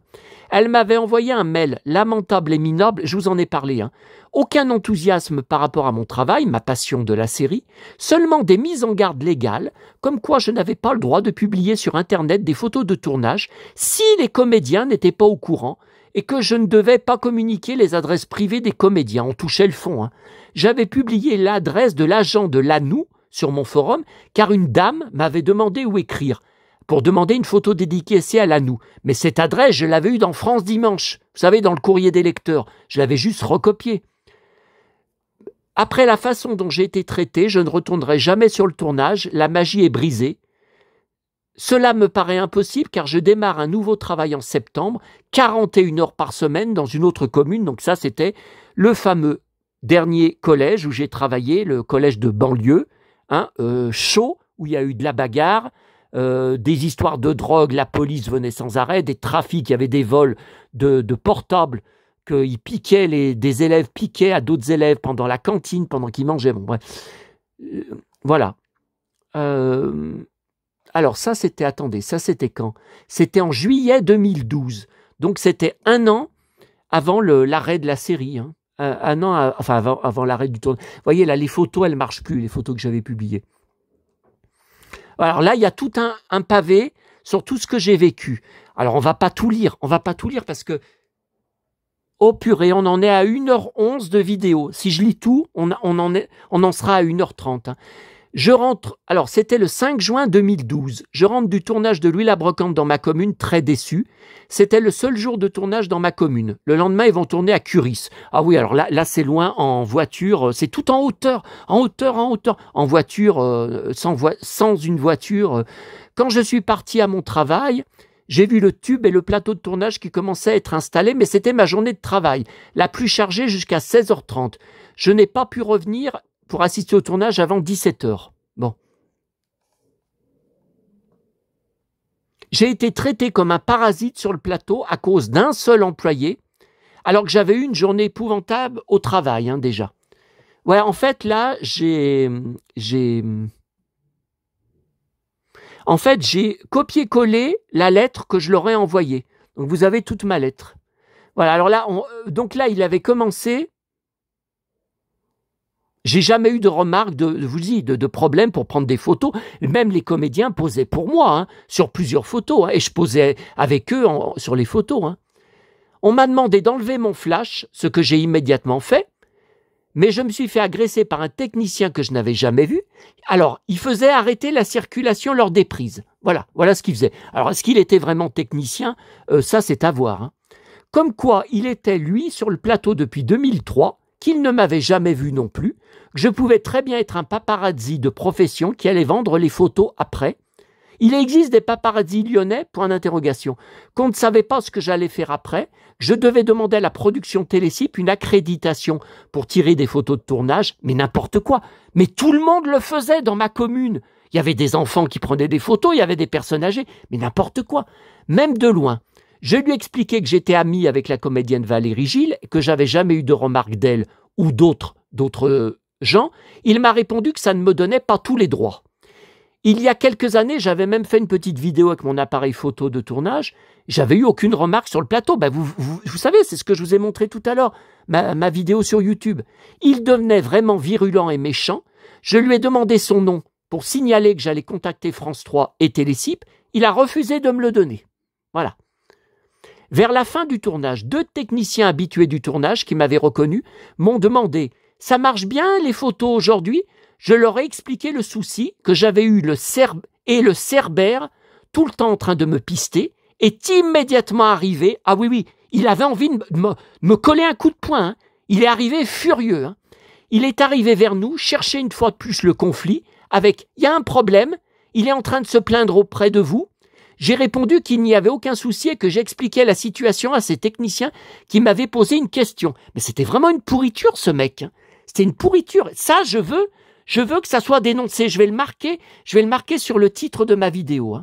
S1: Elle m'avait envoyé un mail lamentable et minable, je vous en ai parlé, hein. Aucun enthousiasme par rapport à mon travail, ma passion de la série, seulement des mises en garde légales, comme quoi je n'avais pas le droit de publier sur Internet des photos de tournage si les comédiens n'étaient pas au courant et que je ne devais pas communiquer les adresses privées des comédiens. On touchait le fond, hein. J'avais publié l'adresse de l'agent de Lanoux sur mon forum, car une dame m'avait demandé où écrire pour demander une photo dédicacée à Lanoux. Mais cette adresse, je l'avais eue dans France Dimanche, vous savez, dans le courrier des lecteurs. Je l'avais juste recopiée. Après la façon dont j'ai été traité, je ne retournerai jamais sur le tournage, la magie est brisée. Cela me paraît impossible car je démarre un nouveau travail en septembre, 41 heures par semaine dans une autre commune. Donc ça, c'était le fameux dernier collège où j'ai travaillé, le collège de banlieue, hein, chaud, où il y a eu de la bagarre, des histoires de drogue, la police venait sans arrêt, des trafics, il y avait des vols de portables, qu'ils piquaient, des élèves piquaient à d'autres élèves pendant la cantine, pendant qu'ils mangeaient. Bon, bref. Voilà. Alors ça c'était, attendez, ça c'était quand? C'était en juillet 2012. Donc c'était un an avant l'arrêt de la série, hein. Un an, avant l'arrêt du tournage. Vous voyez là, les photos, elles ne marchent plus, les photos que j'avais publiées. Alors là, il y a tout un pavé sur tout ce que j'ai vécu. Alors on va pas tout lire parce que, oh purée, on en est à 1h11 de vidéo. Si je lis tout, on en sera à 1h30. Hein. Je rentre, alors c'était le 5 juin 2012, je rentre du tournage de Louis la Brocante dans ma commune, très déçu. C'était le seul jour de tournage dans ma commune. Le lendemain, ils vont tourner à Curis. Ah oui, alors là c'est loin en voiture, c'est tout en hauteur. En voiture, sans une voiture. Quand je suis parti à mon travail, j'ai vu le tube et le plateau de tournage qui commençaient à être installés, mais c'était ma journée de travail, la plus chargée jusqu'à 16h30. Je n'ai pas pu revenir pour assister au tournage avant 17h. Bon. J'ai été traité comme un parasite sur le plateau à cause d'un seul employé, alors que j'avais eu une journée épouvantable au travail, hein, déjà. Ouais, en fait, là, j'ai copié-collé la lettre que je leur ai envoyée. Donc, vous avez toute ma lettre. Voilà, alors là, donc là, il avait commencé... J'ai jamais eu de remarques, de problèmes pour prendre des photos. Même les comédiens posaient pour moi, hein, sur plusieurs photos, hein, et je posais avec eux sur les photos. Hein. On m'a demandé d'enlever mon flash, ce que j'ai immédiatement fait, mais je me suis fait agresser par un technicien que je n'avais jamais vu. Alors, il faisait arrêter la circulation lors des prises. Voilà ce qu'il faisait. Alors, est-ce qu'il était vraiment technicien? Ça, c'est à voir. Hein. Comme quoi, il était, lui, sur le plateau depuis 2003, qu'il ne m'avait jamais vu non plus, que je pouvais très bien être un paparazzi de profession qui allait vendre les photos après. Il existe des paparazzis lyonnais, point d'interrogation, qu'on ne savait pas ce que j'allais faire après. Je devais demander à la production Télécip une accréditation pour tirer des photos de tournage, mais n'importe quoi. Mais tout le monde le faisait dans ma commune. Il y avait des enfants qui prenaient des photos, il y avait des personnes âgées, mais n'importe quoi. Même de loin. Je lui ai expliqué que j'étais ami avec la comédienne Valérie Gilles, que j'avais jamais eu de remarques d'elle ou d'autres gens. Il m'a répondu que ça ne me donnait pas tous les droits. Il y a quelques années, j'avais même fait une petite vidéo avec mon appareil photo de tournage. J'avais eu aucune remarque sur le plateau. Ben vous savez, c'est ce que je vous ai montré tout à l'heure, ma vidéo sur YouTube. Il devenait vraiment virulent et méchant. Je lui ai demandé son nom pour signaler que j'allais contacter France 3 et Télécip. Il a refusé de me le donner. Voilà. Vers la fin du tournage, 2 techniciens habitués du tournage qui m'avaient reconnu m'ont demandé « Ça marche bien les photos aujourd'hui ?» Je leur ai expliqué le souci, que j'avais eu le Cerbère tout le temps en train de me pister, est immédiatement arrivé. Ah oui, il avait envie de me coller un coup de poing. Hein. Il est arrivé furieux. Hein. Il est arrivé vers nous, chercher une fois de plus le conflit, avec « Il y a un problème, il est en train de se plaindre auprès de vous. J'ai répondu qu'il n'y avait aucun souci et que j'expliquais la situation à ces techniciens qui m'avaient posé une question. Mais c'était vraiment une pourriture, ce mec. C'était une pourriture. Ça, je veux que ça soit dénoncé. Je vais le marquer sur le titre de ma vidéo.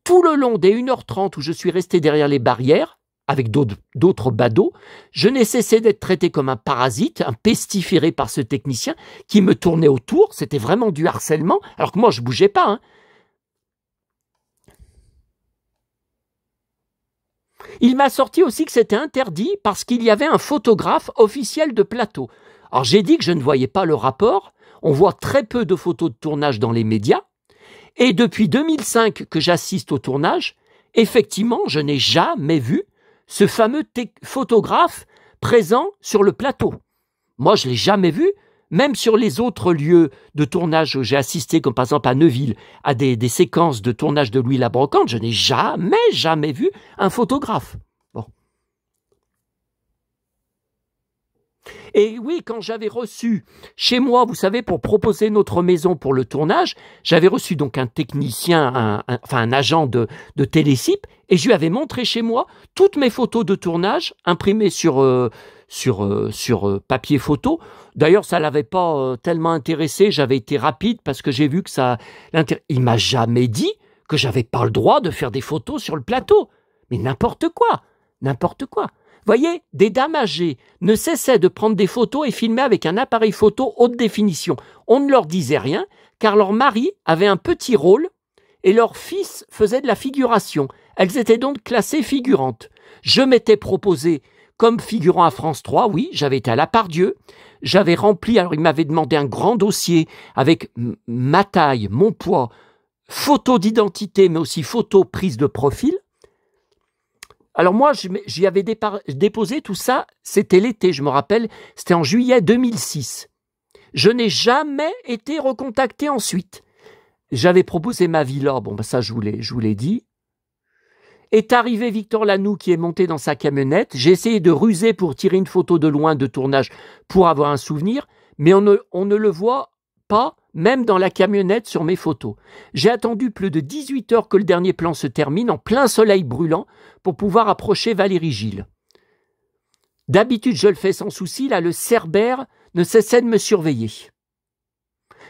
S1: Tout le long des 1h30 où je suis resté derrière les barrières, avec d'autres badauds, je n'ai cessé d'être traité comme un parasite, un pestiféré par ce technicien qui me tournait autour. C'était vraiment du harcèlement, alors que moi, je ne bougeais pas. Il m'a sorti aussi que c'était interdit parce qu'il y avait un photographe officiel de plateau. Alors j'ai dit que je ne voyais pas le rapport. On voit très peu de photos de tournage dans les médias. Et depuis 2005 que j'assiste au tournage, effectivement, je n'ai jamais vu ce fameux photographe présent sur le plateau. Moi, je ne l'ai jamais vu, même sur les autres lieux de tournage où j'ai assisté, comme par exemple à Neuville, à des séquences de tournage de Louis la Brocante, je n'ai jamais vu un photographe. Bon. Et oui, quand j'avais reçu chez moi, vous savez, pour proposer notre maison pour le tournage, j'avais reçu donc un technicien, un agent de Télécip, et je lui avais montré chez moi toutes mes photos de tournage imprimées sur papier photo. D'ailleurs, ça l'avait pas tellement intéressé, j'avais été rapide parce que j'ai vu que ça l'intéressait. Il m'a jamais dit que j'avais pas le droit de faire des photos sur le plateau. Mais n'importe quoi. Voyez, des dames âgées ne cessaient de prendre des photos et filmer avec un appareil photo haute définition. On ne leur disait rien, car leur mari avait un petit rôle et leur fils faisait de la figuration. Elles étaient donc classées figurantes. Je m'étais proposé comme figurant à France 3, oui, j'avais été à la Pardieu, j'avais rempli, alors il m'avait demandé un grand dossier avec ma taille, mon poids, photo d'identité, mais aussi photo prise de profil. Alors moi, j'y avais déposé tout ça, c'était l'été, je me rappelle, c'était en juillet 2006. Je n'ai jamais été recontacté ensuite. J'avais proposé ma villa, bon ben ça je vous l'ai dit. Est arrivé Victor Lanoux qui est monté dans sa camionnette. J'ai essayé de ruser pour tirer une photo de loin de tournage pour avoir un souvenir, mais on ne le voit pas, même dans la camionnette sur mes photos. J'ai attendu plus de 18 heures que le dernier plan se termine en plein soleil brûlant pour pouvoir approcher Valérie Gilles. D'habitude, je le fais sans souci, là, le Cerbère ne cessait de me surveiller.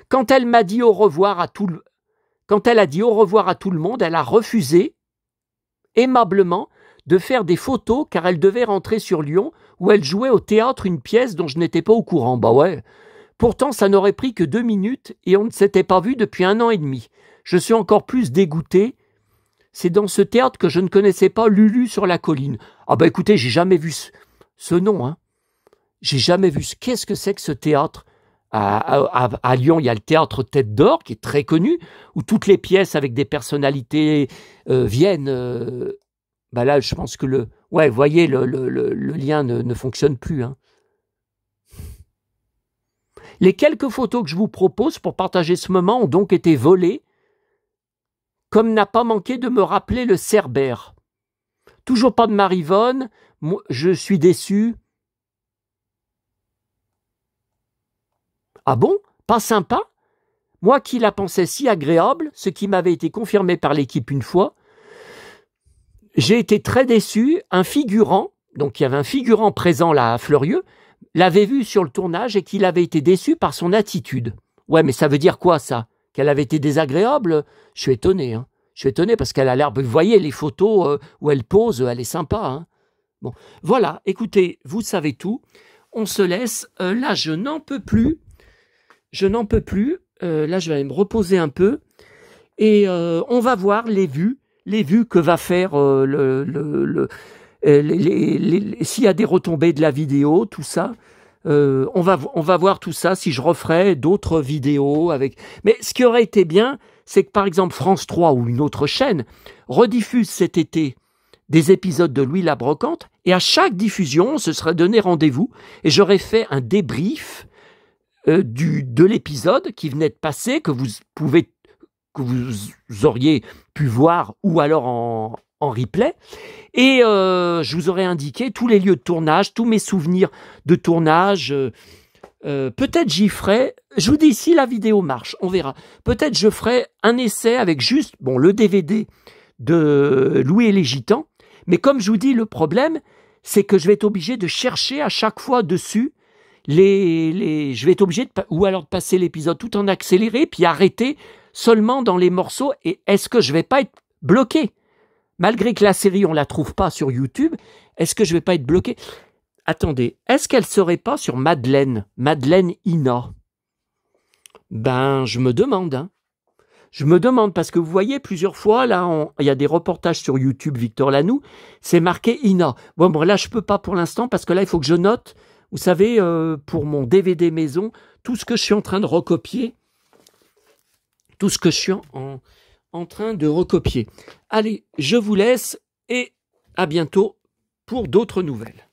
S1: Quand elle a dit au revoir à tout le monde, elle a refusé aimablement de faire des photos car elle devait rentrer sur Lyon où elle jouait au théâtre une pièce dont je n'étais pas au courant. Bah ouais. Pourtant, ça n'aurait pris que 2 minutes et on ne s'était pas vu depuis 1 an et demi. Je suis encore plus dégoûté. C'est dans ce théâtre que je ne connaissais pas Lulu sur la colline. Ah bah écoutez, j'ai jamais vu ce nom. Hein. J'ai jamais vu. Qu'est-ce que c'est que ce théâtre ? À Lyon, il y a le théâtre Tête d'Or qui est très connu, où toutes les pièces avec des personnalités viennent. Bah là, je pense que vous voyez, le lien ne fonctionne plus. Hein. Les quelques photos que je vous propose pour partager ce moment ont donc été volées, comme n'a pas manqué de me rappeler le Cerbère. Toujours pas de Marivonne, je suis déçu. Ah bon? Pas sympa? Moi qui la pensais si agréable, ce qui m'avait été confirmé par l'équipe une fois, j'ai été très déçu. Un figurant, donc il y avait un figurant présent là à Fleurieux, l'avait vu sur le tournage et qu'il avait été déçu par son attitude. Ouais, mais ça veut dire quoi ça? Qu'elle avait été désagréable? Je suis étonné. Hein. Je suis étonné parce qu'elle a l'air... Vous voyez les photos où elle pose, elle est sympa. Hein. Bon, voilà, écoutez, vous savez tout. On se laisse. Là, je n'en peux plus. Là, je vais aller me reposer un peu. Et on va voir les vues que va faire s'il y a des retombées de la vidéo, tout ça. On va voir tout ça, si je referai d'autres vidéos avec... Mais ce qui aurait été bien, c'est que par exemple France 3 ou une autre chaîne rediffuse cet été des épisodes de Louis la Brocante et à chaque diffusion, on se serait donné rendez-vous et j'aurais fait un débrief de l'épisode qui venait de passer, que vous auriez pu voir ou alors en replay. Et je vous aurais indiqué tous les lieux de tournage, tous mes souvenirs de tournage. Peut-être j'y ferai, je vous dis, si la vidéo marche, on verra. Peut-être je ferai un essai avec juste le DVD de Louis et les Gitans. Mais comme je vous dis, le problème, c'est que je vais être obligé de chercher à chaque fois dessus je vais être obligé ou alors de passer l'épisode tout en accéléré, puis arrêter seulement dans les morceaux. Et est-ce que je vais pas être bloqué? Malgré que la série, on la trouve pas sur YouTube, est-ce que je vais pas être bloqué? Attendez, est-ce qu'elle serait pas sur Madeleine Ina? Ben, je me demande, hein. Je me demande, parce que vous voyez, plusieurs fois, là, il y a des reportages sur YouTube, Victor Lanoux, c'est marqué Ina. Bon, là, je peux pas pour l'instant, parce que là, il faut que je note, vous savez, pour mon DVD maison, tout ce que je suis en train de recopier. Tout ce que je suis en train de recopier. Allez, je vous laisse et à bientôt pour d'autres nouvelles.